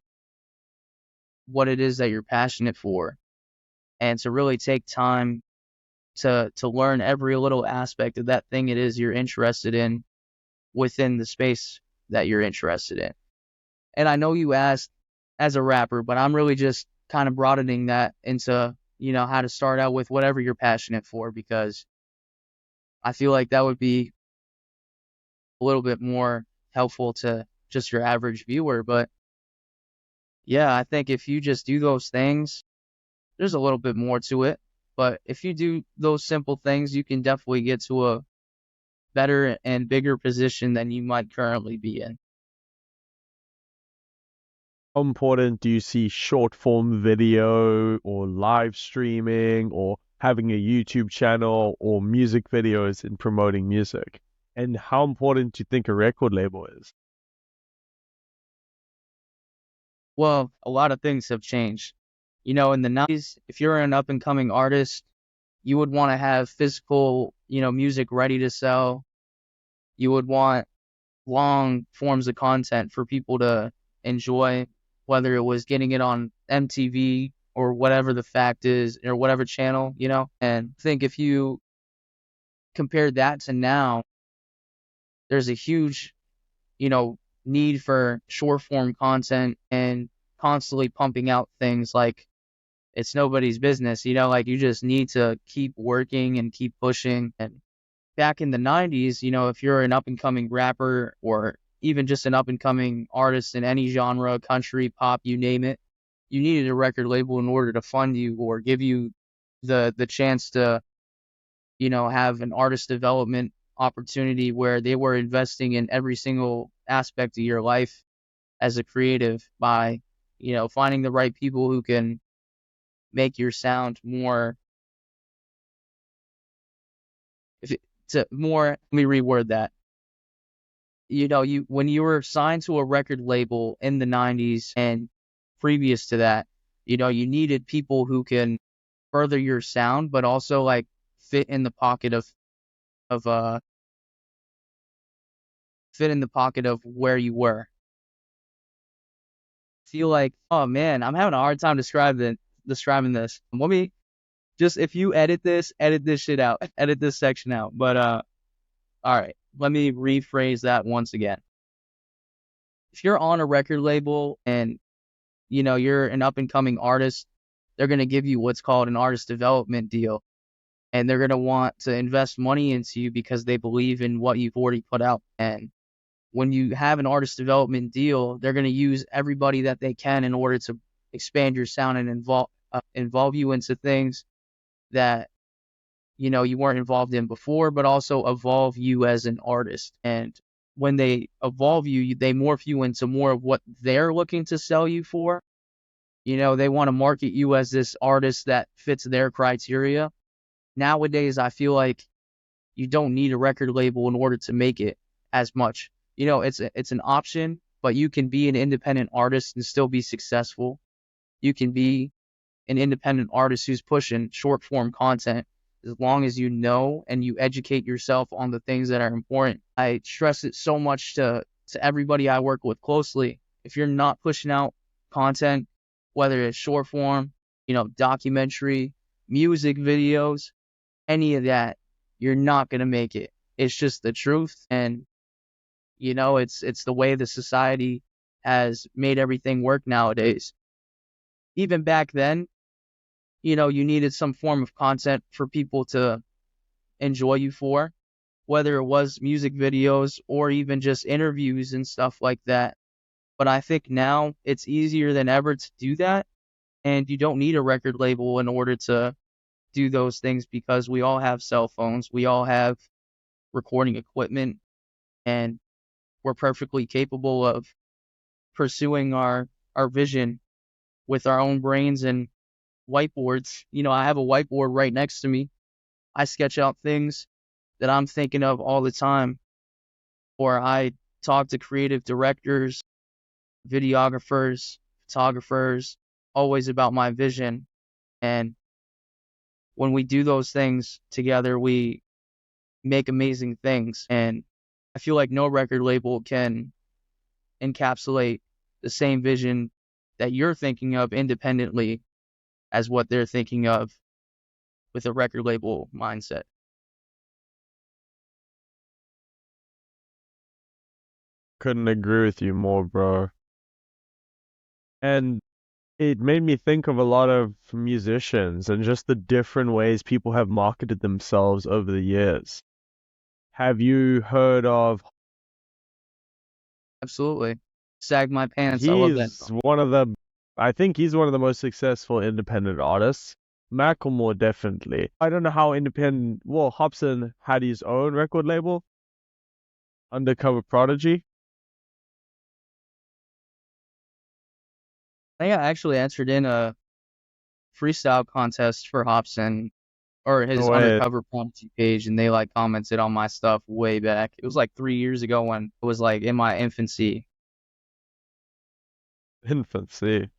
what it is that you're passionate for and to really take time to learn every little aspect of that thing it is you're interested in within the space that you're interested in. And I know you asked as a rapper, but I'm really just kind of broadening that into, how to start out with whatever you're passionate for, because I feel like that would be a little bit more helpful to just your average viewer. But yeah, I think if you just do those things, there's a little bit more to it. But if you do those simple things, you can definitely get to a better and bigger position than you might currently be in. How important do you see short form video or live streaming or having a YouTube channel or music videos in promoting music? And how important do you think a record label is? Well, a lot of things have changed. In the 90s, if you're an up and coming artist, you would want to have physical, music ready to sell. You would want long forms of content for people to enjoy, whether it was getting it on MTV or whatever the fact is, or whatever channel, And I think if you compare that to now, there's a huge, need for short form content and constantly pumping out things like it's nobody's business, you just need to keep working and keep pushing. And back in the 90s, if you're an up and coming rapper or even just an up and coming artist in any genre, country, pop, you name it, you needed a record label in order to fund you or give you the chance to, have an artist development opportunity where they were investing in every single aspect of your life as a creative by, finding the right people who can make your sound more, let me reword that. When you were signed to a record label in the 90s and previous to that, you needed people who can further your sound, but also fit in the pocket of where you were. Feel like, oh man, I'm having a hard time describing this. Let me just, if you edit this shit out, edit this section out. But all right, let me rephrase that once again. If you're on a record label and you're an up and coming artist, they're going to give you what's called an artist development deal. And they're going to want to invest money into you because they believe in what you've already put out. And when you have an artist development deal, they're going to use everybody that they can in order to expand your sound and involve you into things that, you weren't involved in before, but also evolve you as an artist. And when they evolve you, they morph you into more of what they're looking to sell you for. They want to market you as this artist that fits their criteria. Nowadays, I feel like you don't need a record label in order to make it as much. It's an option, but you can be an independent artist and still be successful. You can be an independent artist who's pushing short form content as long as you know and you educate yourself on the things that are important. I stress it so much to everybody I work with closely. If you're not pushing out content, whether it's short form, documentary, music videos, any of that, you're not going to make it. It's just the truth. And, it's the way the society has made everything work nowadays. Even back then, you needed some form of content for people to enjoy you for, whether it was music videos or even just interviews and stuff like that. But I think now it's easier than ever to do that. And you don't need a record label in order to do those things because we all have cell phones. We all have recording equipment, and we're perfectly capable of pursuing our vision with our own brains and whiteboards. I have a whiteboard right next to me. I sketch out things that I'm thinking of all the time, or I talk to creative directors, videographers, photographers, always about my vision. And when we do those things together, we make amazing things. And I feel like no record label can encapsulate the same vision that you're thinking of independently as what they're thinking of with a record label mindset. Couldn't agree with you more, bro. And it made me think of a lot of musicians and just the different ways people have marketed themselves over the years. Have you heard of? Absolutely. Sag My Pants. I love that He's song. one of the, I think he's one of the most successful independent artists. Macklemore definitely. I don't know how independent. Well, Hobson had his own record label, Undercover Prodigy. I think I actually answered in a freestyle contest for Hobson or his No way. undercover prodigy page, and they commented on my stuff way back. It was 3 years ago when it was in my infancy. Infancy.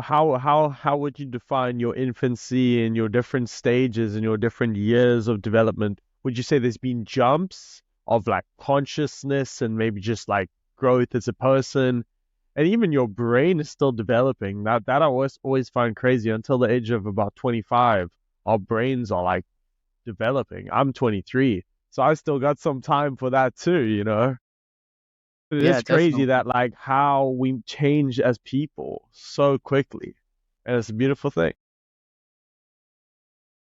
How would you define your infancy and your different stages and your different years of development? Would you say there's been jumps of consciousness and maybe just growth as a person, and even your brain is still developing? That I always find crazy. Until the age of about 25, our brains are developing. I'm 23, so I still got some time for that too. It Yeah, is crazy that definitely. how we change as people so quickly, and it's a beautiful thing.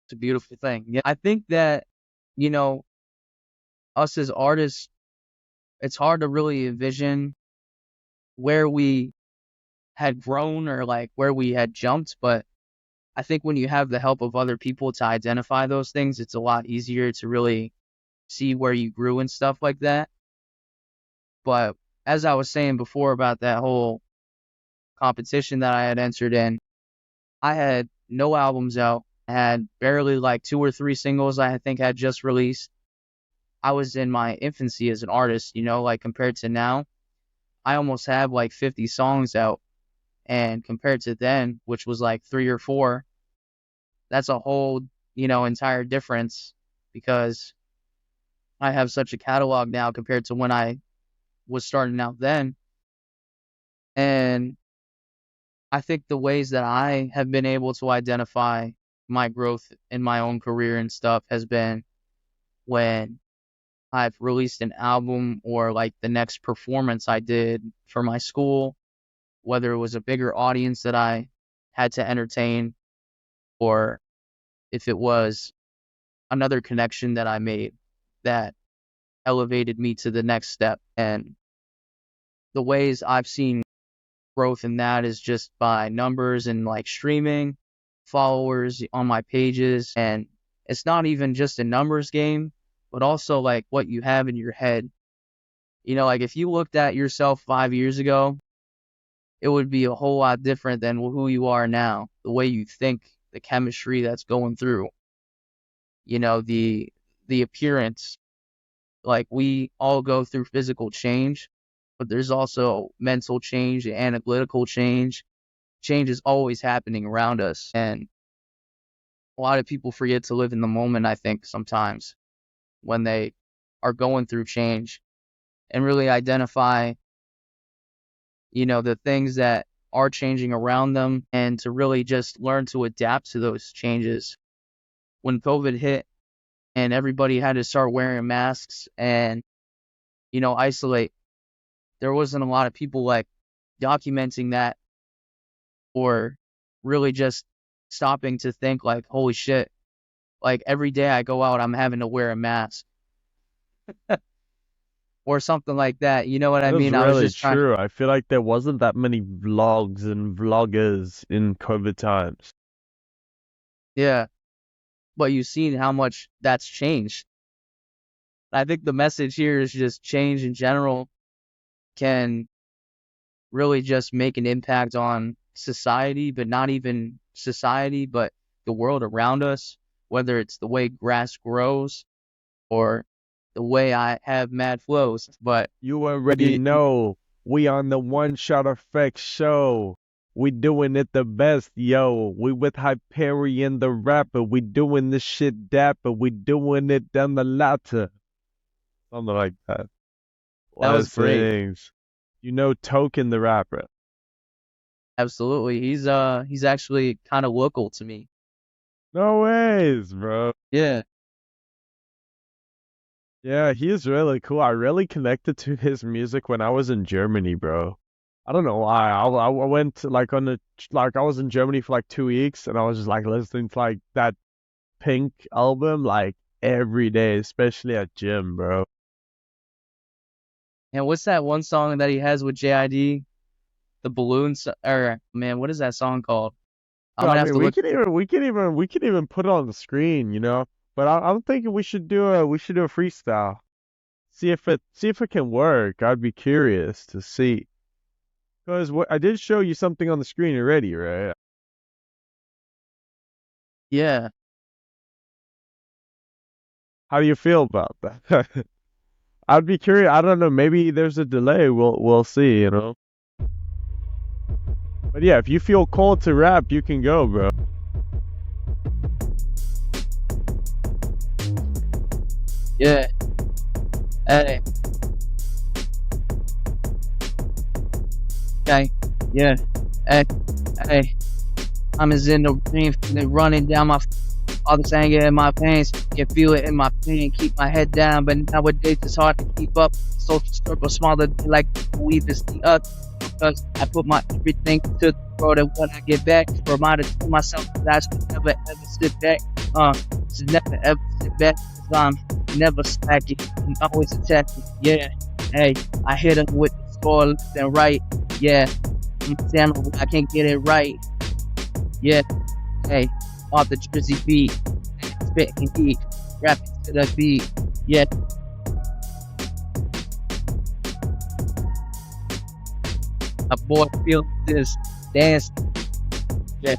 It's a beautiful thing. Yeah, I think that, you know, us as artists, it's hard to really envision where we had grown or where we had jumped. But I think when you have the help of other people to identify those things, it's a lot easier to really see where you grew and stuff like that. But as I was saying before about that whole competition that I had entered in, I had no albums out. I had barely two or three singles I think had just released. I was in my infancy as an artist, compared to now, I almost have 50 songs out. And compared to then, which was three or four, that's a whole, entire difference because I have such a catalog now compared to when I was starting out then. And I think the ways that I have been able to identify my growth in my own career and stuff has been when I've released an album or the next performance I did for my school, whether it was a bigger audience that I had to entertain or if it was another connection that I made that elevated me to the next step. And the ways I've seen growth in that is just by numbers and streaming, followers on my pages. And it's not even just a numbers game, but also what you have in your head. If you looked at yourself 5 years ago, it would be a whole lot different than who you are now. The way you think, the chemistry that's going through, the appearance. We all go through physical change, but there's also mental change and analytical change. Change is always happening around us. And a lot of people forget to live in the moment, I think, sometimes when they are going through change and really identify, the things that are changing around them, and to really just learn to adapt to those changes. When COVID hit and everybody had to start wearing masks and, isolate, there wasn't a lot of people like documenting that or really just stopping to think like, holy shit, like every day I go out, I'm having to wear a mask or something like that. You know what I mean? That's I was really just trying. true. I feel like there wasn't that many vlogs and vloggers in COVID times. Yeah. But you've seen how much that's changed. I think the message here is just change in general can really just make an impact on society, but not even society, but the world around us, whether it's the way grass grows or the way I have mad flows. But You already know we on the One Shot Effect show. We doing it the best, yo. We with Hyperion the rapper. We doing this shit dapper. We doing it down the latter. Something like that. that was great. Blessings. You know Token the rapper. Absolutely. He's actually kind of local to me. No ways, bro. Yeah. Yeah, he's really cool. I really connected to his music when I was in Germany, bro. I don't know why. I went to, like I was in Germany for like 2 weeks and I was just like listening to like that Pink album like every day, especially at gym, bro. And what's that one song that he has with JID? The balloons, or man, what is that song called? I'm But gonna I have mean, to look. we can even put it on the screen, you know. But I'm thinking we should do a freestyle. See if it can work. I'd be curious to see. Because what I did show you something on the screen already, right? Yeah. How do you feel about that? I'd be curious. I don't know. Maybe there's a delay. We'll see, you know. But yeah, if you feel called to rap, you can go, bro. Yeah. Hey. Okay. Yeah. Hey. I'm as in the rain, feeling running down my all this anger in my veins. Can feel it in my pain. Keep my head down, but nowadays it's hard to keep up. Social circle smaller, like weave is the other. Because I put my everything to the road, and when I get back, remind myself that I should never ever sit back. Should never ever sit back. Cause I'm never slacking. I'm always attacking. Yeah. Hey, I hit him with the score left and right. Yeah. I'm saying I can't get it right. Yeah. Hey, off the Jersey beat, spitting heat, rapping to the beat. Yeah. My boy feels this dance. Yeah.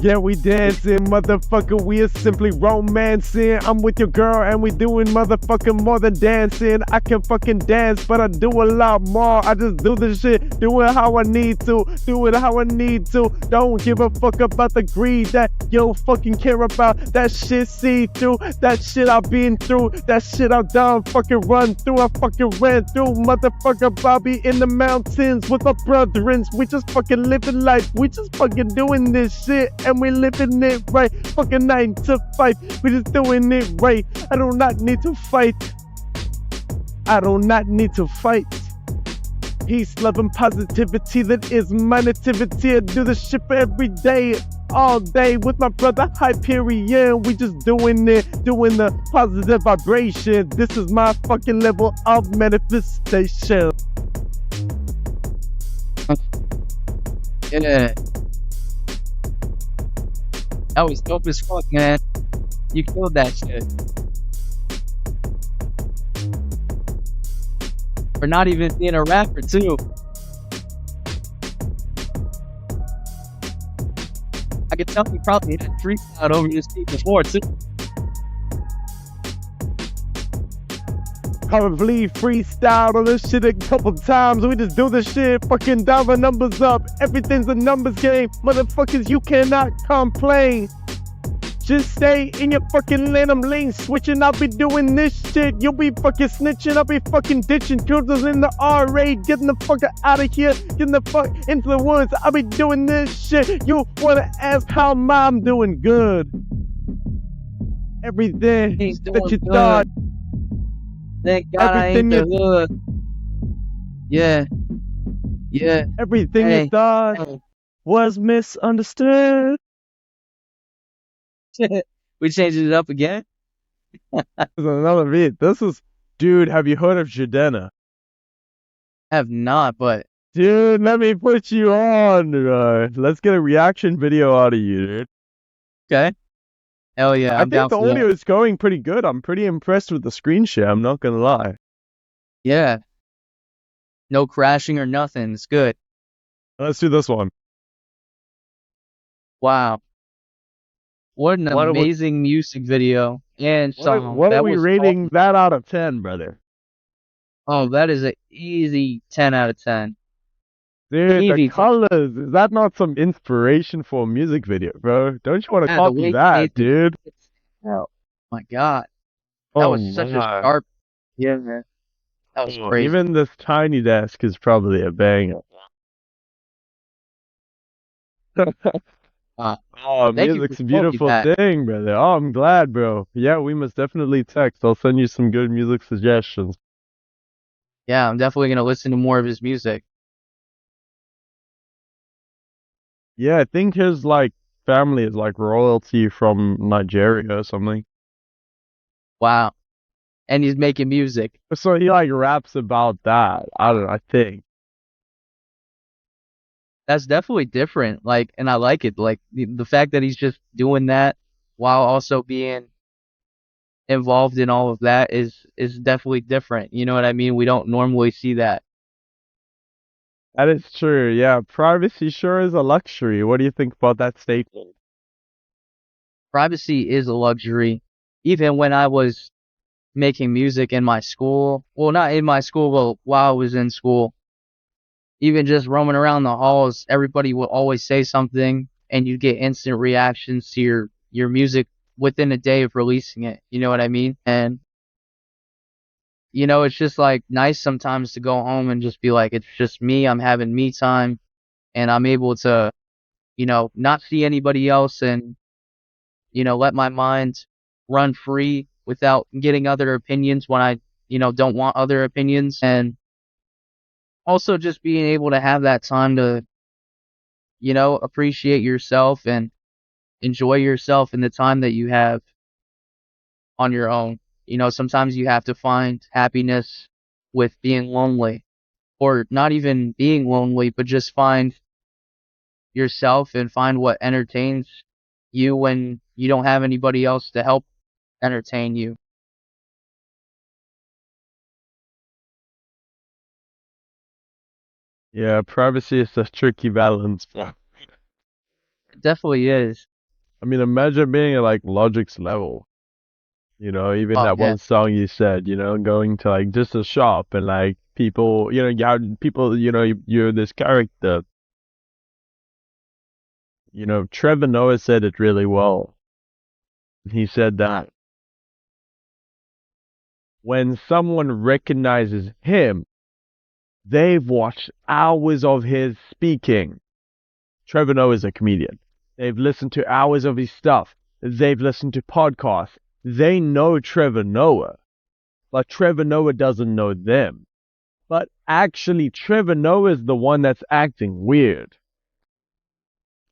Yeah, we dancing, motherfucker. We are simply romancing. I'm with your girl and we doing motherfucking more than dancing. I can fucking dance, but I do a lot more. I just do this shit, do it how I need to, do it how I need to. Don't give a fuck about the greed that you don't fucking care about. That shit see through, that shit I've been through, that shit I've done fucking run through. I fucking ran through, motherfucker. Bobby in the mountains with my brethrens. We just fucking living life. We just fucking doing this shit. And we living it right, fucking 9 to 5. We just doing it right. I do not need to fight. I do not need to fight. Peace, love, and positivity, that is my nativity. I do this shit for every day, all day with my brother Hyperion. We just doing it, doing the positive vibration. This is my fucking level of manifestation. Yeah. That was dope as fuck, man. You killed that shit. For not even being a rapper, too. I could tell you probably had freestyle over this beat before, too. Probably freestyled on this shit a couple times. We just do this shit, fucking dial the numbers up. Everything's a numbers game. Motherfuckers, you cannot complain. Just stay in your fucking lane, I'm lane switching. I'll be doing this shit. You'll be fucking snitching. I'll be fucking ditching. Killers in the R-raid. Getting the fuck out of here. Getting the fuck into the woods. I'll be doing this shit. You wanna ask how I'm doing? Good. Everything He's that doing you good. thought. Thank God I ain't Everything the hood. Yeah. Yeah. Everything Hey. you thought was misunderstood. We changed it up again? This is another beat. This is, dude, have you heard of Jadena? Have not, but Dude, let me put you on, bro. Let's get a reaction video out of you, dude. okay. Hell yeah, I I'm down think the for that. audio is going pretty good. I'm pretty impressed with the screen share, I'm not gonna lie. Yeah. No crashing or nothing. It's good. Let's do this one. Wow. What an What are we- amazing music video and song. What are That we was rating that out of 10, brother? Oh, that is an easy 10 out of 10. Dude, Easy. the colors, is that not some inspiration for a music video, bro? Don't you want to Yeah, the copy way that, they- dude? Oh my God. That was such a sharp. Yeah, man. That was crazy. Even this tiny desk is probably a banger. Oh, thank you music's for a quoting beautiful that. thing, brother. Oh, I'm glad, bro. Yeah, we must definitely text. I'll send you some good music suggestions. Yeah, I'm definitely going to listen to more of his music. Yeah, I think his like family is like royalty from Nigeria or something. Wow. And he's making music. So he like raps about that. I don't know, I think. That's definitely different. Like, and I like it. Like the fact that he's just doing that while also being involved in all of that is definitely different. You know what I mean? We don't normally see that. That is true. Yeah, privacy sure is a luxury. What do you think about that statement? Privacy is a luxury. Even when I was making music in my school, well, not in my school, but while I was in school, even just roaming around the halls, everybody would always say something, and you'd get instant reactions to your music within a day of releasing it. You know what I mean? And it's just like nice sometimes to go home and just be like, it's just me. I'm having me time, and I'm able to, not see anybody else, and let my mind run free without getting other opinions when I, don't want other opinions, and also just being able to have that time to, appreciate yourself and enjoy yourself in the time that you have on your own. Sometimes you have to find happiness with being lonely, or not even being lonely, but just find yourself and find what entertains you when you don't have anybody else to help entertain you. Yeah, privacy is a tricky balance. It definitely is. I mean, imagine being at like Logic's level. Even Oh, that yeah. one song you said, going to like just a shop and like people, you had people, you're this character. Trevor Noah said it really well. He said that when someone recognizes him, they've watched hours of his speaking. Trevor Noah is a comedian. They've listened to hours of his stuff. They've listened to podcasts. They know Trevor Noah, but Trevor Noah doesn't know them. But actually, Trevor Noah is the one that's acting weird.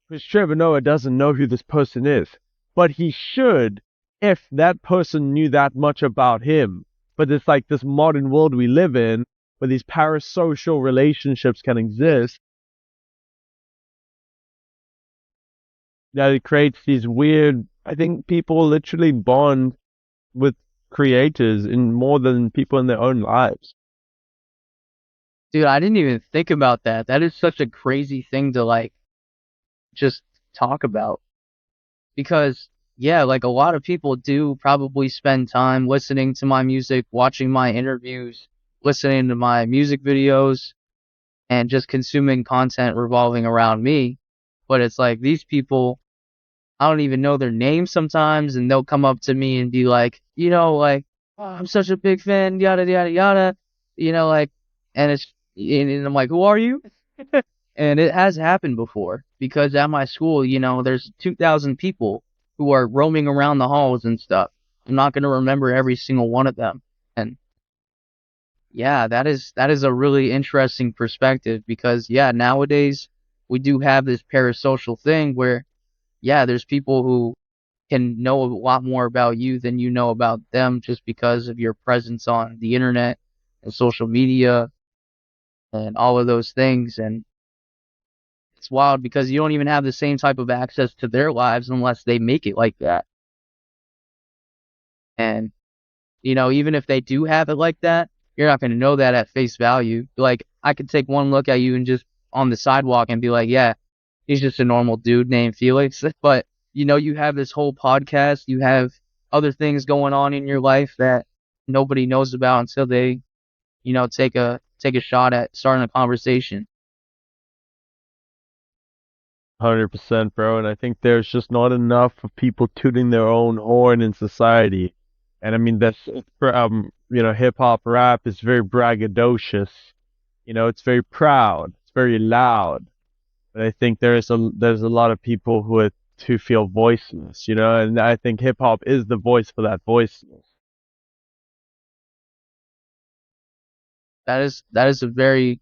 Because Trevor Noah doesn't know who this person is. But he should if that person knew that much about him. But it's like this modern world we live in where these parasocial relationships can exist. That it creates these weird, I think people literally bond with creators in more than people in their own lives. Dude, I didn't even think about that. That is such a crazy thing to like just talk about. Because yeah, like a lot of people do probably spend time listening to my music, watching my interviews, listening to my music videos, and just consuming content revolving around me. But it's like these people I don't even know their names sometimes, and they'll come up to me and be like, like, oh, I'm such a big fan, yada yada yada, like, and I'm like, who are you? And it has happened before because at my school, there's 2,000 people who are roaming around the halls and stuff. I'm not gonna remember every single one of them, and yeah, that is a really interesting perspective because yeah, nowadays we do have this parasocial thing where yeah, there's people who can know a lot more about you than you know about them just because of your presence on the internet and social media and all of those things. And it's wild because you don't even have the same type of access to their lives unless they make it like that. And, even if they do have it like that, you're not going to know that at face value. Like, I could take one look at you and just on the sidewalk and be like, yeah, he's just a normal dude named Felix. But, you have this whole podcast, you have other things going on in your life that nobody knows about until they, take a shot at starting a conversation. 100%, bro. And I think there's just not enough of people tooting their own horn in society. And I mean, hip hop rap is very braggadocious. It's very proud. It's very loud. But I think there's a lot of people who feel voiceless, and I think hip hop is the voice for that voiceless. That is a very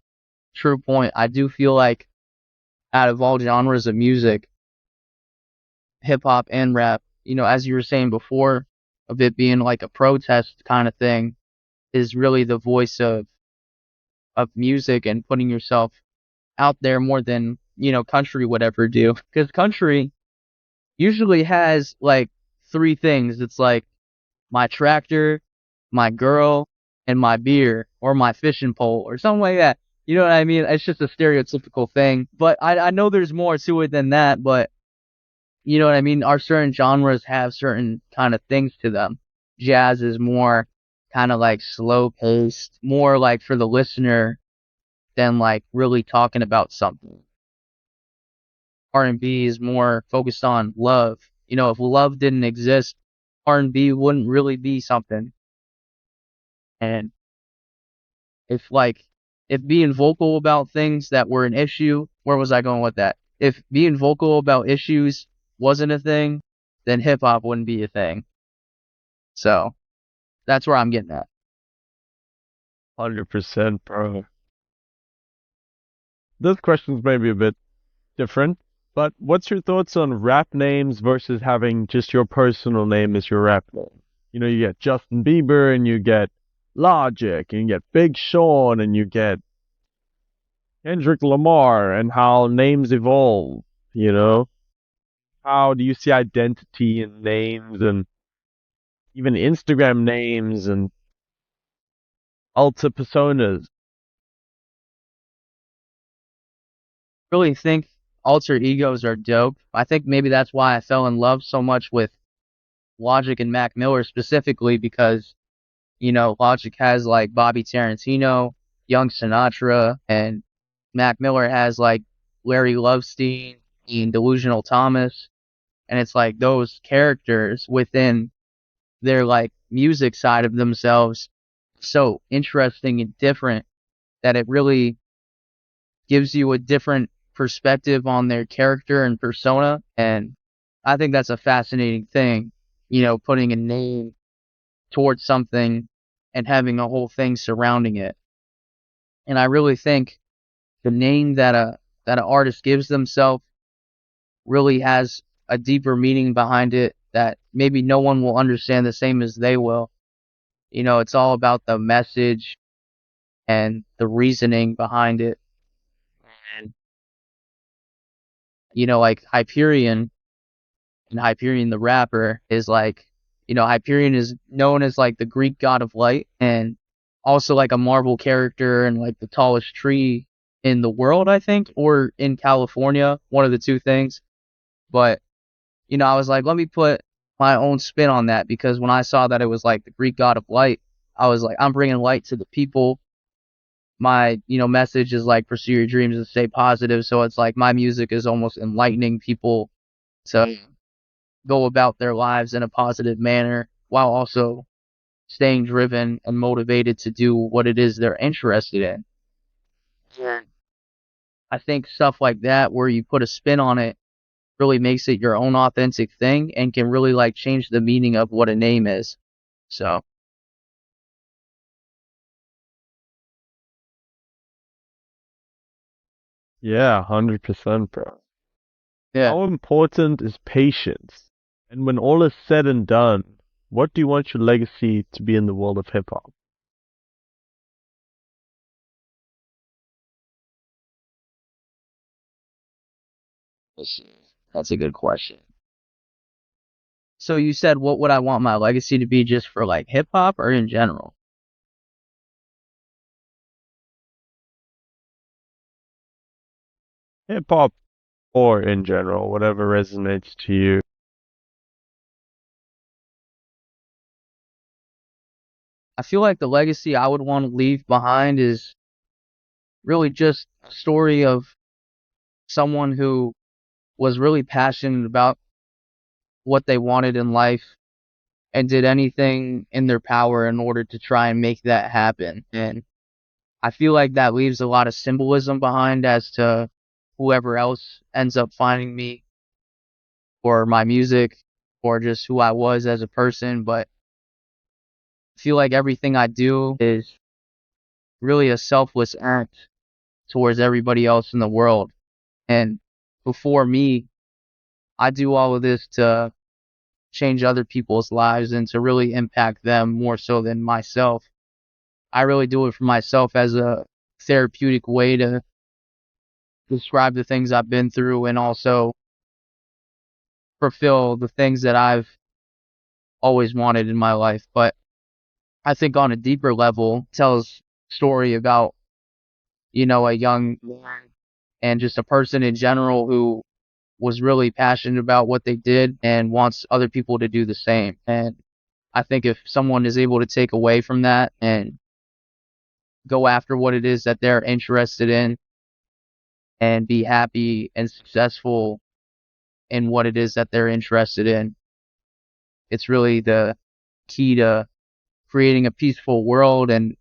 true point. I do feel like out of all genres of music, hip hop and rap, as you were saying before, of it being like a protest kind of thing, is really the voice of music and putting yourself out there more than, country would ever do. Because country usually has like three things. It's like my tractor, my girl, and my beer, or my fishing pole, or something like that. You know what I mean? It's just a stereotypical thing. But I know there's more to it than that, but you know what I mean? Our certain genres have certain kind of things to them. Jazz is more kind of like slow paced, more like for the listener than like really talking about something. R&B is more focused on love. If love didn't exist, R&B wouldn't really be something. And if being vocal about things that were an issue, where was I going with that? If being vocal about issues wasn't a thing, then hip hop wouldn't be a thing. So that's where I'm getting at. 100%, bro. This question's maybe a bit different, but what's your thoughts on rap names versus having just your personal name as your rap name? You get Justin Bieber and you get Logic and you get Big Sean and you get Kendrick Lamar, and how names evolve, you know? How do you see identity in names and even Instagram names and alter personas? Really think alter egos are dope. I think maybe that's why I fell in love so much with Logic and Mac Miller specifically because, Logic has like Bobby Tarantino, Young Sinatra, and Mac Miller has like Larry Lovestein and Delusional Thomas. And it's like those characters within their like music side of themselves so interesting and different that it really gives you a different perspective on their character and persona. And I think that's a fascinating thing, putting a name towards something and having a whole thing surrounding it. And I really think the name that an artist gives themselves really has a deeper meaning behind it that maybe no one will understand the same as they will. It's all about the message and the reasoning behind it. And, like Hyperion and Hyperion the rapper is like, Hyperion is known as like the Greek god of light and also like a Marvel character and like the tallest tree in the world, I think, or in California, one of the two things. But, I was like, let me put my own spin on that because when I saw that it was like the Greek god of light, I was like, I'm bringing light to the people. My, message is like pursue your dreams and stay positive. So it's like my music is almost enlightening people to go about their lives in a positive manner while also staying driven and motivated to do what it is they're interested in. And I think stuff like that, where you put a spin on it, really makes it your own authentic thing and can really like change the meaning of what a name is. So Yeah, 100%, bro. yeah, How important is patience? And when all is said and done, what do you want your legacy to be in the world of hip hop? that's a good question. So you said, what would I want my legacy to be, just for like hip hop or in general? Hip hop or in general, whatever resonates to you. I feel like the legacy I would want to leave behind is really just a story of someone who was really passionate about what they wanted in life and did anything in their power in order to try and make that happen. And I feel like that leaves a lot of symbolism behind as to whoever else ends up finding me or my music or just who I was as a person. But I feel like everything I do is really a selfless act towards everybody else in the world. And before me, I do all of this to change other people's lives and to really impact them more so than myself. I really do it for myself as a therapeutic way to describe the things I've been through and also fulfill the things that I've always wanted in my life. But I think on a deeper level, it tells a story about, a young man and just a person in general who was really passionate about what they did and wants other people to do the same. And I think if someone is able to take away from that and go after what it is that they're interested in and be happy and successful in what it is that they're interested in, it's really the key to creating a peaceful world and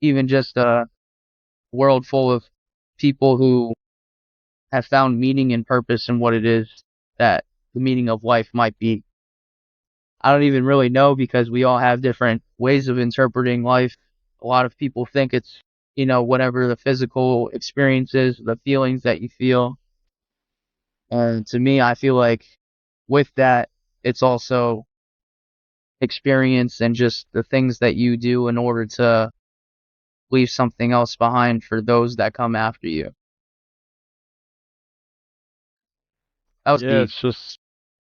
even just a world full of people who have found meaning and purpose in what it is that the meaning of life might be. I don't even really know, because we all have different ways of interpreting life. A lot of people think it's, whatever the physical experience is, the feelings that you feel. And to me, I feel like with that, it's also experience and just the things that you do in order to leave something else behind for those that come after you. That was Yeah, deep. it's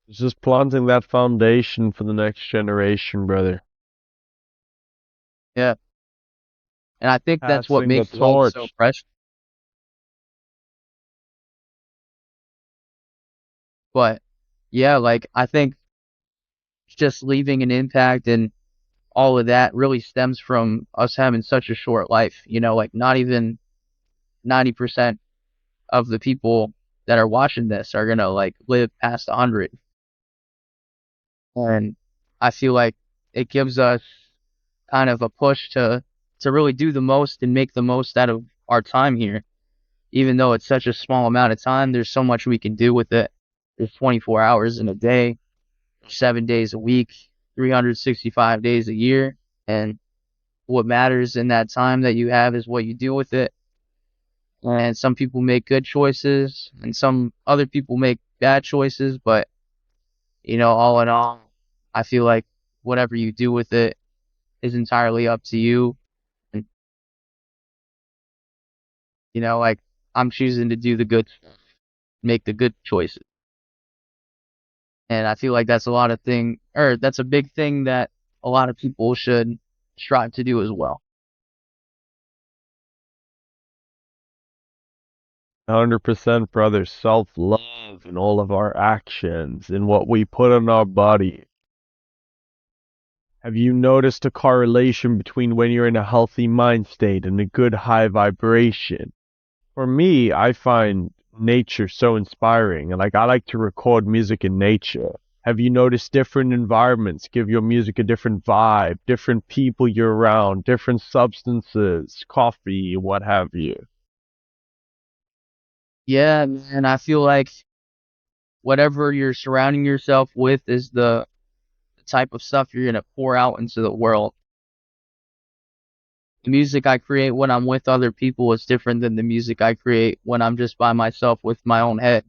just planting that foundation for the next generation, brother. Yeah. And I think that's what Passing the makes life so torch. precious. But yeah, like I think just leaving an impact and all of that really stems from us having such a short life. Like not even 90% of the people that are watching this are gonna like live past 100. And I feel like it gives us kind of a push to really do the most and make the most out of our time here. Even though it's such a small amount of time, there's so much we can do with it. There's 24 hours in a day, 7 days a week, 365 days a year. And what matters in that time that you have is what you do with it. And some people make good choices and some other people make bad choices. But, all in all, I feel like whatever you do with it is entirely up to you. And, like I'm choosing to do the good, make the good choices. And I feel like that's a big thing that a lot of people should strive to do as well. 100%, brother. Self-love in all of our actions, in what we put on our body. Have you noticed a correlation between when you're in a healthy mind state and a good high vibration? For me, I find nature so inspiring, and like I like to record music in nature. Have you noticed different environments give your music a different vibe, different people you're around, different substances, coffee, what have you? Yeah, man, I feel like whatever you're surrounding yourself with is the type of stuff you're gonna pour out into the world. The music I create when I'm with other people is different than the music I create when I'm just by myself with my own head.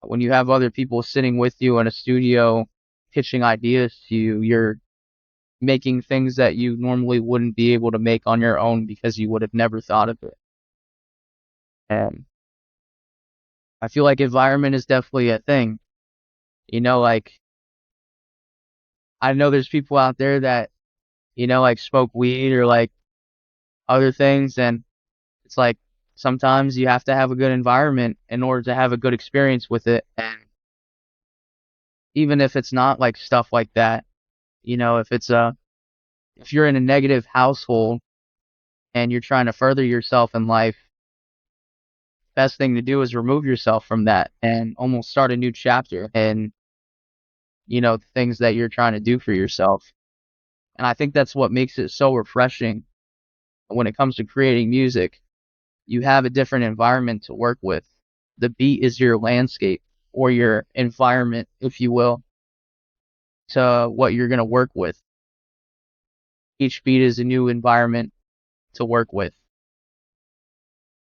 When you have other people sitting with you in a studio pitching ideas to you, you're making things that you normally wouldn't be able to make on your own because you would have never thought of it. And I feel like environment is definitely a thing. Like I know there's people out there that, like smoke weed or like other things, and it's like sometimes you have to have a good environment in order to have a good experience with it. And even if it's not like stuff like that, if you're in a negative household and you're trying to further yourself in life, best thing to do is remove yourself from that and almost start a new chapter and the things that you're trying to do for yourself. And I think that's what makes it so refreshing when it comes to creating music. You have a different environment to work with. The beat is your landscape or your environment, if you will, to what you're going to work with. Each beat is a new environment to work with.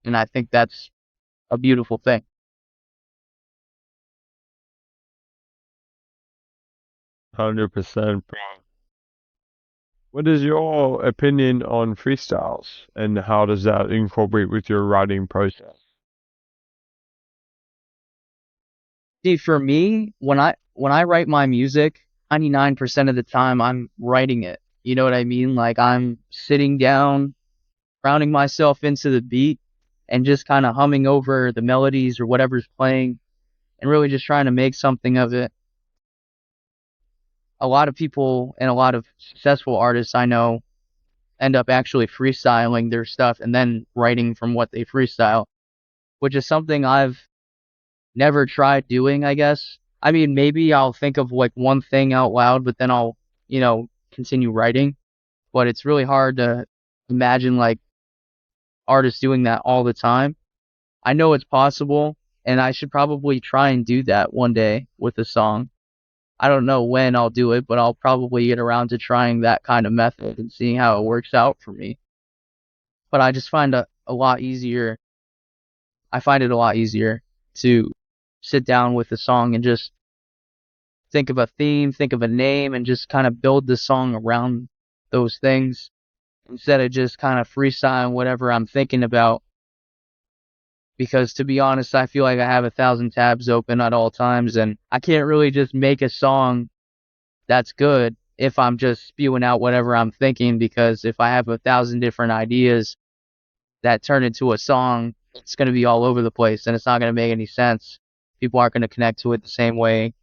And I think that's a beautiful thing. 100%, bro. What is your opinion on freestyles and how does that incorporate with your writing process? See, for me, when I write my music, 99% of the time I'm writing it. You know what I mean? Like I'm sitting down, grounding myself into the beat and just kind of humming over the melodies or whatever's playing and really just trying to make something of it. A lot of people and a lot of successful artists I know end up actually freestyling their stuff and then writing from what they freestyle, which is something I've never tried doing, I guess. I mean, maybe I'll think of like one thing out loud, but then I'll, continue writing. But it's really hard to imagine like artists doing that all the time. I know it's possible, and I should probably try and do that one day with a song. I don't know when I'll do it, but I'll probably get around to trying that kind of method and seeing how it works out for me. But I just find a lot easier. I find it a lot easier to sit down with a song and just think of a theme, think of a name, and just kind of build the song around those things instead of just kind of freestyling whatever I'm thinking about. Because to be honest, I feel like I have 1,000 tabs open at all times, and I can't really just make a song that's good if I'm just spewing out whatever I'm thinking. Because if I have 1,000 different ideas that turn into a song, it's going to be all over the place, and it's not going to make any sense. People aren't going to connect to it the same way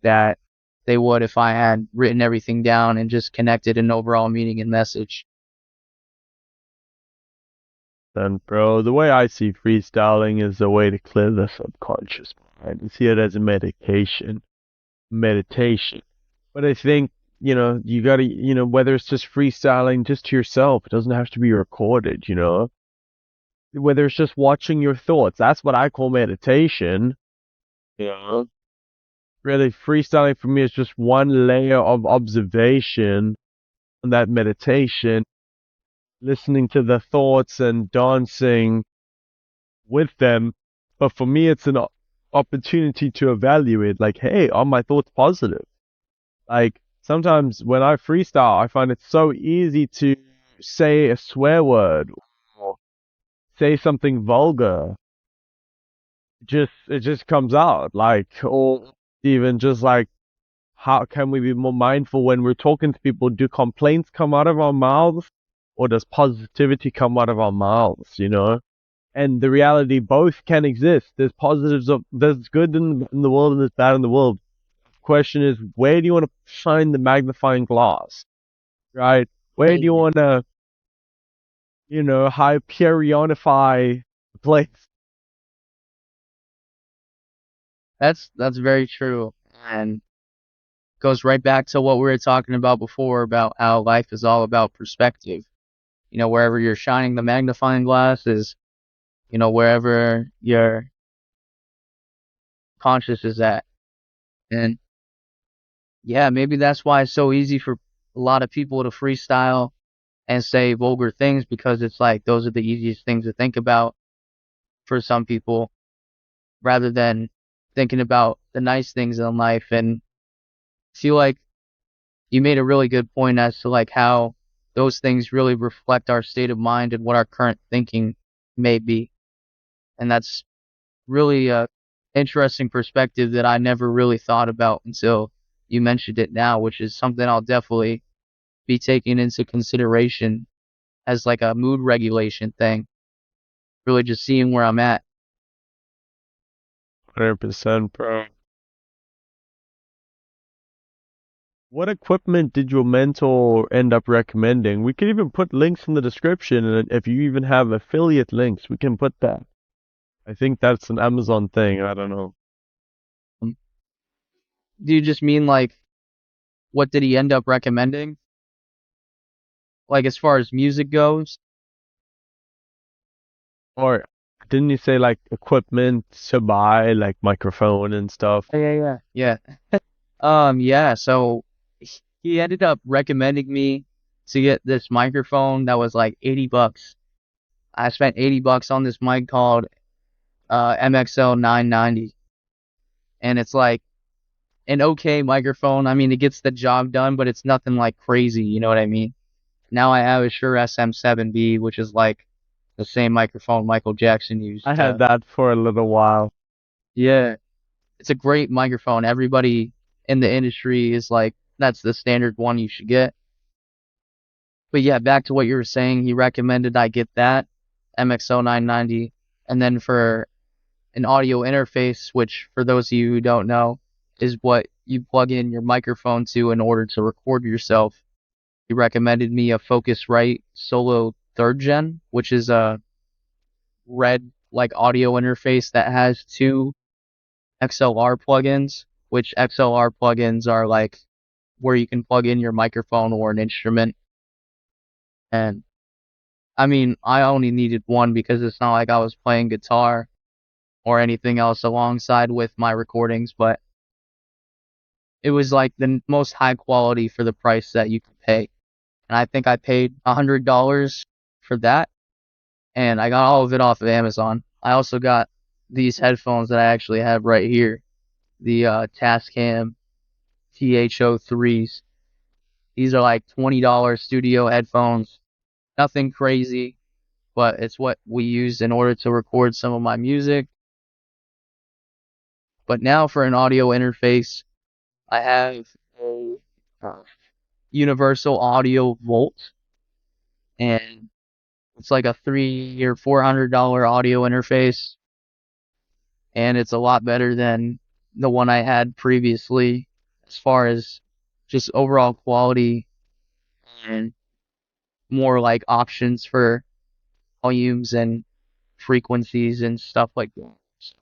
that they would if I had written everything down and just connected an overall meaning and message. Then, bro, the way I see freestyling is a way to clear the subconscious mind and see it as a meditation. But I think, you gotta, whether it's just freestyling just to yourself, it doesn't have to be recorded, whether it's just watching your thoughts, that's what I call meditation, you know. Really, freestyling for me is just one layer of observation and that meditation, listening to the thoughts and dancing with them. But for me, it's an opportunity to evaluate, like, hey, are my thoughts positive? Like, sometimes when I freestyle, I find it so easy to say a swear word or say something vulgar. It just comes out, like, or even just like, how can we be more mindful when we're talking to people? Do complaints come out of our mouths or does positivity come out of our mouths? And the reality, both can exist. There's good in the world and there's bad in the world. Question is, where do you want to shine the magnifying glass, right? Where do you want to, Hyperionify the place? That's very true, and goes right back to what we were talking about before about how life is all about perspective. Wherever you're shining the magnifying glass is, wherever your conscious is at. And yeah, maybe that's why it's so easy for a lot of people to freestyle and say vulgar things, because it's like those are the easiest things to think about for some people, rather than thinking about the nice things in life. And I feel like you made a really good point as to like how those things really reflect our state of mind and what our current thinking may be. And that's really a interesting perspective that I never really thought about until you mentioned it now, which is something I'll definitely be taking into consideration as like a mood regulation thing. Really just seeing where I'm at. 100%, bro. What equipment did your mentor end up recommending? We can even put links in the description, and if you even have affiliate links, we can put that. I think that's an Amazon thing. I don't know. Um, Do you just mean like what did he end up recommending? Like as far as music goes? Or didn't you say like equipment to buy, like microphone and stuff? Yeah. Yeah. So he ended up recommending me to get this microphone that was like $80. I spent $80 on this mic called MXL 990, and it's like an okay microphone. I mean, it gets the job done, but it's nothing like crazy. You know what I mean? Now I have a Shure SM7B, which is like the same microphone Michael Jackson used I had to. that for a little while. Yeah, it's a great microphone. Everybody in the industry is like, that's the standard one you should get. But yeah, back to what you were saying, he recommended I get that MXO 990, and then for an audio interface, which for those of you who don't know, is what you plug in your microphone to in order to record yourself. He recommended me a Focusrite Solo 3rd Gen, which is a red like audio interface that has two XLR plugins, which XLR plugins are like where you can plug in your microphone or an instrument. And I mean, I only needed one because it's not like I was playing guitar or anything else alongside with my recordings, but it was like the most high quality for the price that you could pay. And I think I paid $100 for that, and I got all of it off of Amazon. I also got these headphones that I actually have right here, the Tascam TH03s. These are like $20 studio headphones. Nothing crazy, but it's what we use in order to record some of my music. But now for an audio interface, I have a Universal Audio Volt, and it's like a $300 or $400 audio interface, and it's a lot better than the one I had previously as far as just overall quality and more like options for volumes and frequencies and stuff like that. So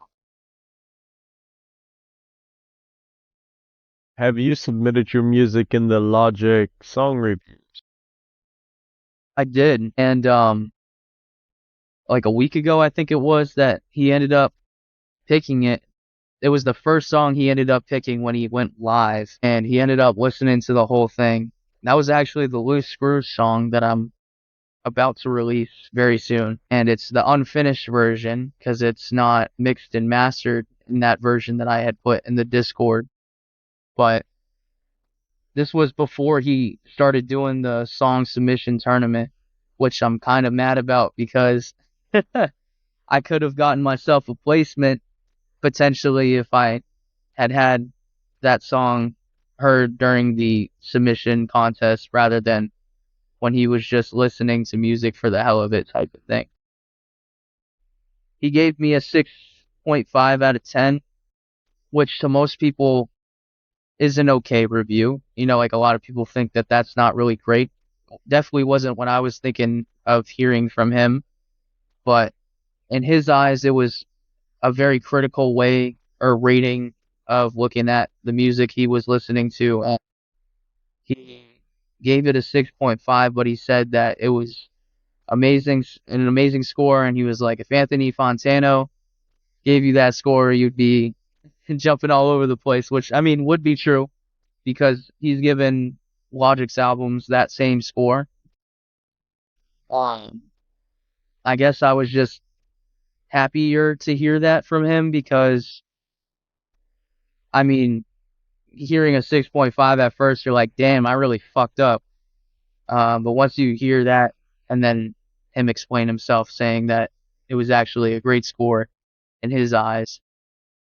Have you submitted your music in the Logic song review? I did, and like a week ago, I think it was, that he ended up picking it. It was the first song he ended up picking when he went live, and he ended up listening to the whole thing. That was actually the Loose Screws song that I'm about to release very soon, and it's the unfinished version because it's not mixed and mastered in that version that I had put in the Discord. But this was before he started doing the song submission tournament, which I'm kind of mad about because I could have gotten myself a placement potentially if I had that song heard during the submission contest rather than when he was just listening to music for the hell of it type of thing. He gave me a 6.5 out of 10, which to most people is an okay review. Like a lot of people think that that's not really great. Definitely wasn't what I was thinking of hearing from him, but in his eyes, it was a very critical way or rating of looking at the music he was listening to. And he gave it a 6.5, but he said that it was an amazing score. And he was like, if Anthony Fontano gave you that score, you'd be jumping all over the place, which I mean would be true because he's given Logic's albums that same score. Um, I guess I was just happier to hear that from him because, I mean, hearing a 6.5 at first, you're like, damn, I really fucked up. But once you hear that and then him explain himself saying that it was actually a great score in his eyes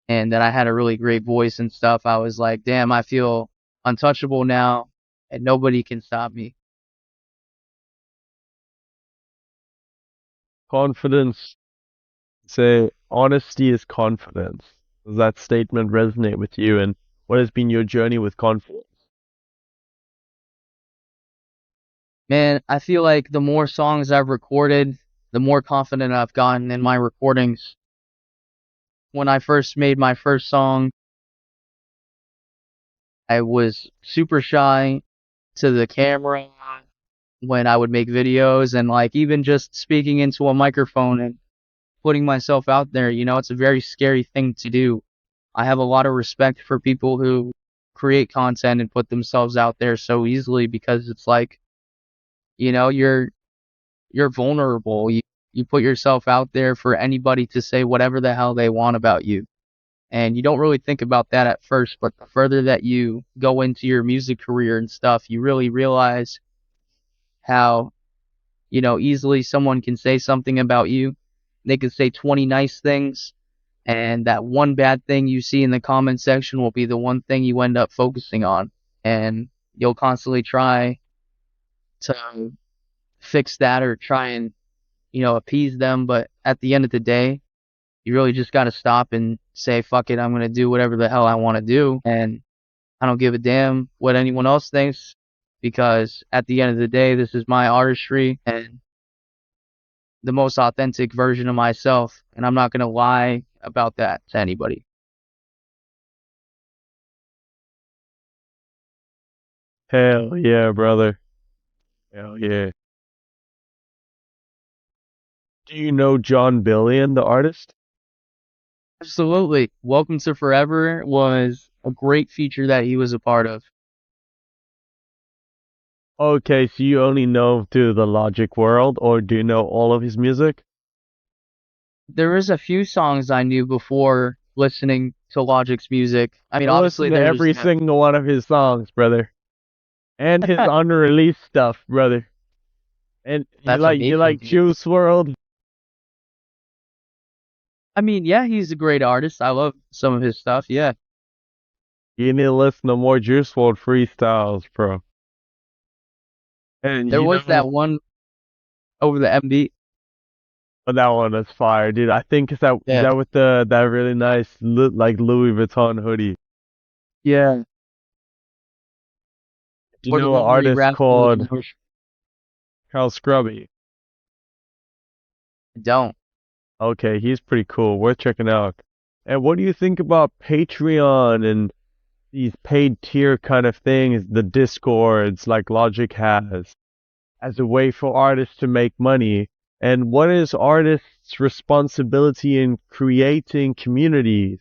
and that I had a really great voice and stuff, I was like, damn, I feel untouchable now and nobody can stop me. Confidence. Say, honesty is confidence. Does that statement resonate with you? And what has been your journey with confidence? Man, I feel like the more songs I've recorded, the more confident I've gotten in my recordings. When I first made my first song, I was super shy to the camera when I would make videos and like even just speaking into a microphone and putting myself out there, it's a very scary thing to do. I have a lot of respect for people who create content and put themselves out there so easily because it's like, you're vulnerable. You put yourself out there for anybody to say whatever the hell they want about you. And you don't really think about that at first, but the further that you go into your music career and stuff, you really realize how, easily someone can say something about you. They could say 20 nice things, and that one bad thing you see in the comment section will be the one thing you end up focusing on. And you'll constantly try to fix that or try and, appease them. But at the end of the day, you really just got to stop and say, fuck it, I'm going to do whatever the hell I want to do. And I don't give a damn what anyone else thinks because at the end of the day, this is my artistry and the most authentic version of myself. And I'm not going to lie about that to anybody. Hell yeah, brother. Hell yeah. Do you know John Billion, the artist? Absolutely. Welcome to Forever was a great feature that he was a part of. Okay, so you only know through the Logic world, or do you know all of his music? There is a few songs I knew before listening to Logic's music. I mean, I obviously listen to there's every single one of his songs, brother. And his unreleased stuff, brother. And that's you amazing, like dude. Juice World? I mean, yeah, he's a great artist. I love some of his stuff. Yeah. You need to listen to more Juice World freestyles, bro. And There you was know, that one over the MD. oh, that one is fire, dude. I think is Yeah. that with that really nice like Louis Vuitton hoodie. Yeah. Do you Or the know an one where he artist raps over called the Carl Scrubby? don't. Okay, he's pretty cool. Worth checking out. And what do you think about Patreon and these paid tier kind of things, the Discords like Logic has, as a way for artists to make money? And what is artists' responsibility in creating communities?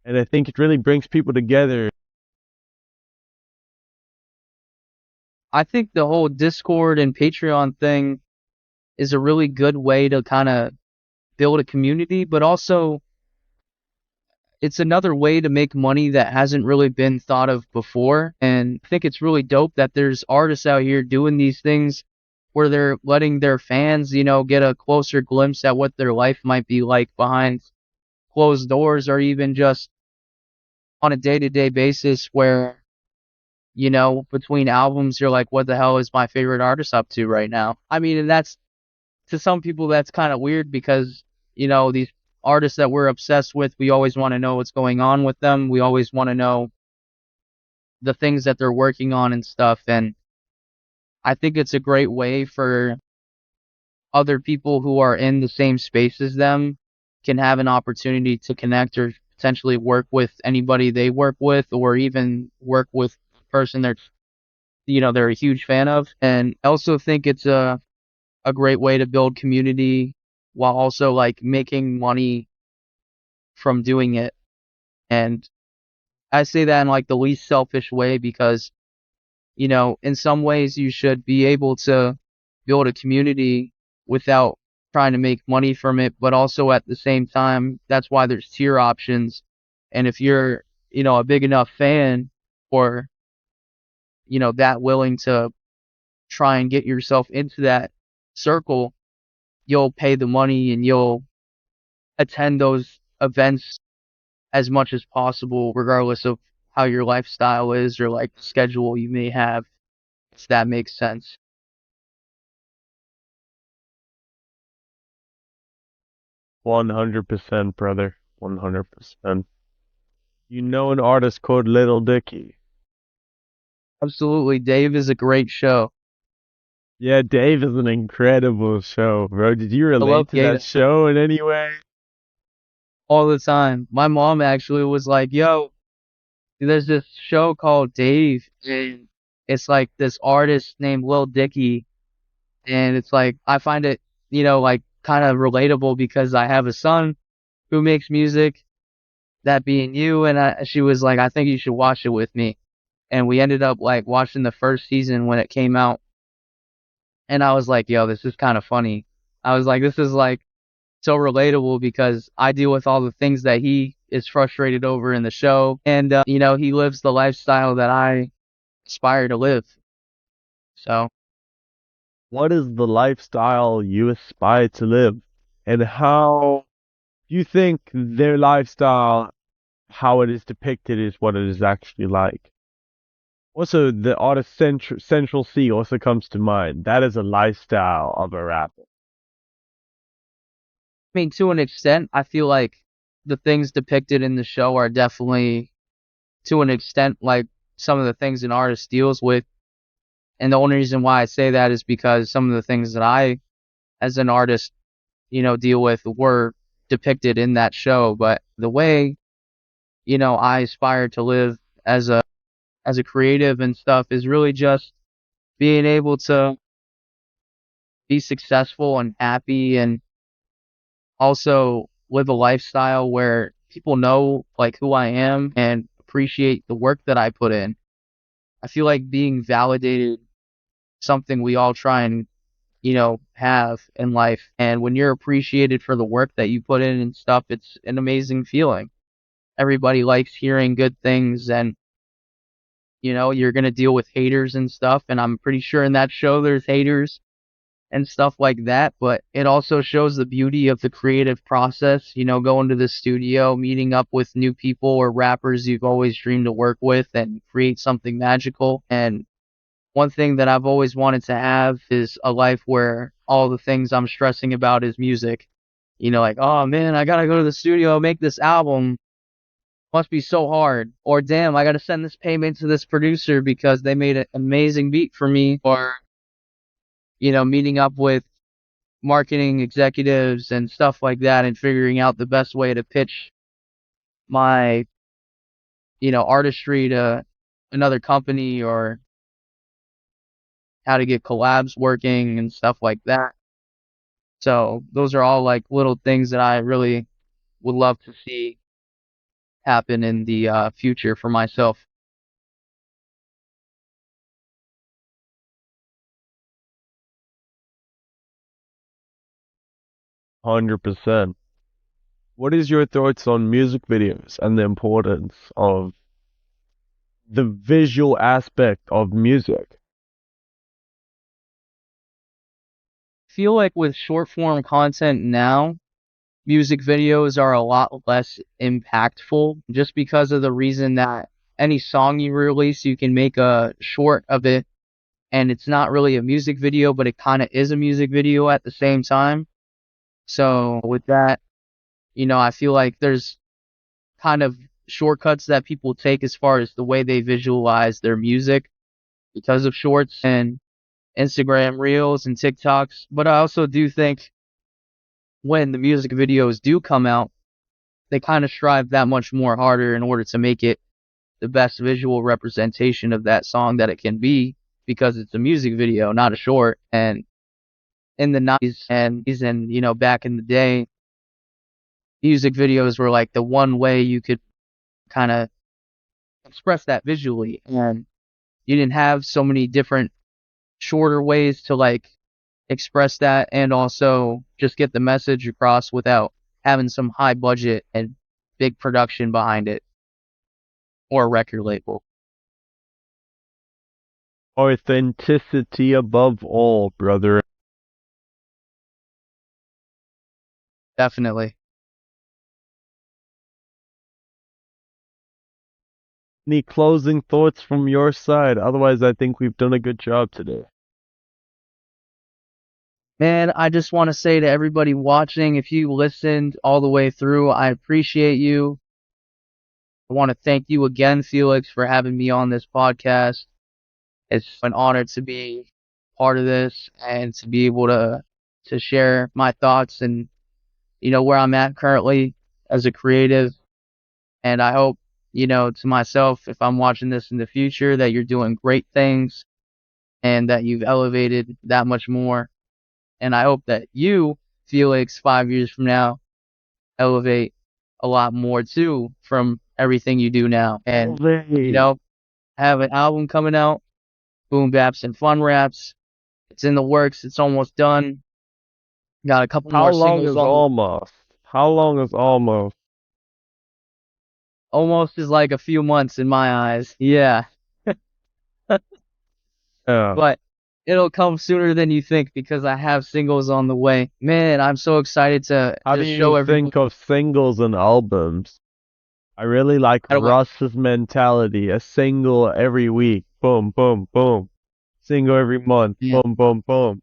And I think it really brings people together. I think the whole Discord and Patreon thing is a really good way to kind of build a community, but also it's another way to make money that hasn't really been thought of before. And I think it's really dope that there's artists out here doing these things where they're letting their fans, get a closer glimpse at what their life might be like behind closed doors or even just on a day-to-day basis where, between albums, you're like, what the hell is my favorite artist up to right now? I mean, and that's to some people, that's kind of weird because, these artists that we're obsessed with, we always want to know what's going on with them. We always want to know the things that they're working on and stuff. And I think it's a great way for other people who are in the same space as them can have an opportunity to connect or potentially work with anybody they work with, or even work with a person they're a huge fan of. And I also think it's a great way to build community while also like making money from doing it. And I say that in like the least selfish way because, in some ways you should be able to build a community without trying to make money from it, but also at the same time, that's why there's tier options. And if you're, a big enough fan or, that willing to try and get yourself into that circle, you'll pay the money and you'll attend those events as much as possible, regardless of how your lifestyle is or like schedule you may have, if that makes sense. 100%, brother. 100%. You know an artist called Little Dicky? Absolutely. Dave is a great show. Yeah, Dave is an incredible show, bro. Did you I relate love to that Gata show in any way? all the time. My mom actually was like, yo, there's this show called Dave, and it's like this artist named Lil Dicky. And it's like, I find it, like kind of relatable because I have a son who makes music, that being you. And she was like, I think you should watch it with me. And we ended up like watching the first season when it came out. And I was like, yo, this is kind of funny. I was like, this is like so relatable because I deal with all the things that he is frustrated over in the show. And, he lives the lifestyle that I aspire to live. So, What is the lifestyle you aspire to live? And how you think their lifestyle, how it is depicted, is what it is actually like? Also, the artist Central C also comes to mind. That is a lifestyle of a rapper. I mean, to an extent, I feel like the things depicted in the show are definitely, to an extent, like some of the things an artist deals with. And the only reason why I say that is because some of the things that I, as an artist, deal with were depicted in that show. But the way, I aspire to live as a creative and stuff is really just being able to be successful and happy and also live a lifestyle where people know like who I am and appreciate the work that I put in. I feel like being validated something we all try and have in life. And when you're appreciated for the work that you put in and stuff, it's an amazing feeling. Everybody likes hearing good things, and you're going to deal with haters and stuff. And I'm pretty sure in that show there's haters and stuff like that, but it also shows the beauty of the creative process, going to the studio, meeting up with new people or rappers you've always dreamed to work with and create something magical. And one thing that I've always wanted to have is a life where all the things I'm stressing about is music. Like, oh man, I gotta go to the studio, make this album. Must be so hard. Or damn, I gotta send this payment to this producer because they made an amazing beat for me. Or, meeting up with marketing executives and stuff like that and figuring out the best way to pitch my, artistry to another company or how to get collabs working and stuff like that. So those are all like little things that I really would love to see happen in the future for myself. 100%. What is your thoughts on music videos and the importance of the visual aspect of music? Feel like with short form content now, music videos are a lot less impactful just because of the reason that any song you release, you can make a short of it and it's not really a music video, but it kind of is a music video at the same time. So with that, I feel like there's kind of shortcuts that people take as far as the way they visualize their music because of shorts and Instagram reels and TikToks. But I also do think when the music videos do come out, they kind of strive that much more harder in order to make it the best visual representation of that song that it can be, because it's a music video, not a short. And in the 90s and back in the day, music videos were like the one way you could kind of express that visually, and you didn't have so many different shorter ways to like express that and also just get the message across without having some high budget and big production behind it or a record label. Authenticity above all, brother. Definitely. Any closing thoughts from your side? Otherwise, I think we've done a good job today. Man, I just want to say to everybody watching, if you listened all the way through, I appreciate you. I want to thank you again, Felix, for having me on this podcast. It's an honor to be part of this and to be able to share my thoughts and where I'm at currently as a creative. And I hope, to myself, if I'm watching this in the future, that you're doing great things and that you've elevated that much more. And I hope that you, Felix, 5 years from now, elevate a lot more too from everything you do now. And, have an album coming out, Boom Baps and Fun Raps. It's in the works. It's almost done. Got a couple more singles. How long is almost? How long is almost? Almost is like a few months in my eyes. Yeah. Yeah. But it'll come sooner than you think because I have singles on the way. Man, I'm so excited to How do show you everyone. think of singles and albums? I really like Russ's mentality. A single every week. Boom, boom, boom. Single every month. Yeah. Boom, boom, boom.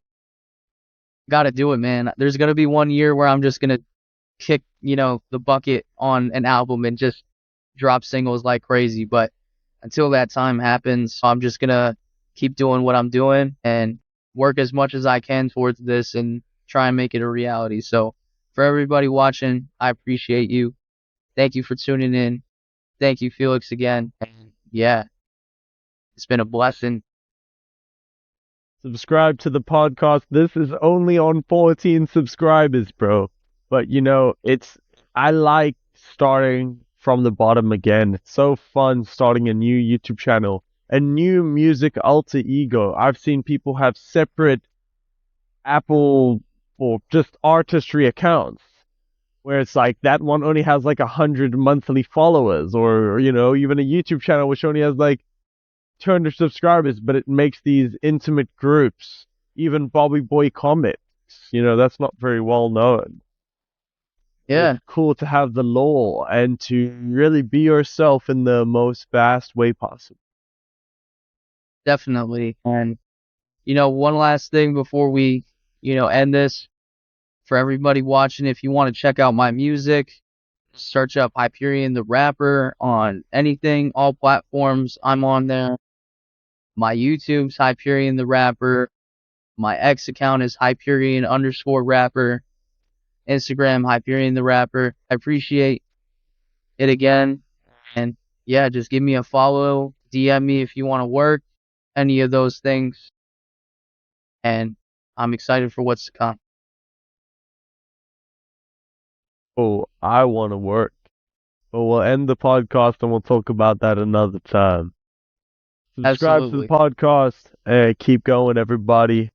Gotta do it, man. There's gonna be one year where I'm just gonna kick, the bucket on an album and just drop singles like crazy. But until that time happens, I'm just gonna keep doing what I'm doing and work as much as I can towards this and try and make it a reality. So for everybody watching, I appreciate you. Thank you for tuning in. Thank you, Felix, again. And yeah, it's been a blessing. Subscribe to the podcast. This is only on 14 subscribers, bro. But I like starting from the bottom again. It's so fun starting a new YouTube channel, a new music alter ego. I've seen people have separate Apple or just artistry accounts where it's like that one only has like 100 monthly followers, or even a YouTube channel which only has like 200 subscribers, but it makes these intimate groups. Even Bobby Boy Comics, that's not very well known. Yeah. It's cool to have the law and to really be yourself in the most vast way possible. Definitely. And, one last thing before we, end this. For everybody watching, if you want to check out my music, search up Hyperion the Rapper on anything, all platforms. I'm on there. My YouTube's Hyperion the Rapper. My X account is Hyperion_rapper. Instagram, Hyperion the Rapper. I appreciate it again. And yeah, just give me a follow. DM me if you want to work. Any of those things. And I'm excited for what's to come. Oh, I want to work. But we'll end the podcast and we'll talk about that another time. Subscribe to the podcast. Keep going, everybody.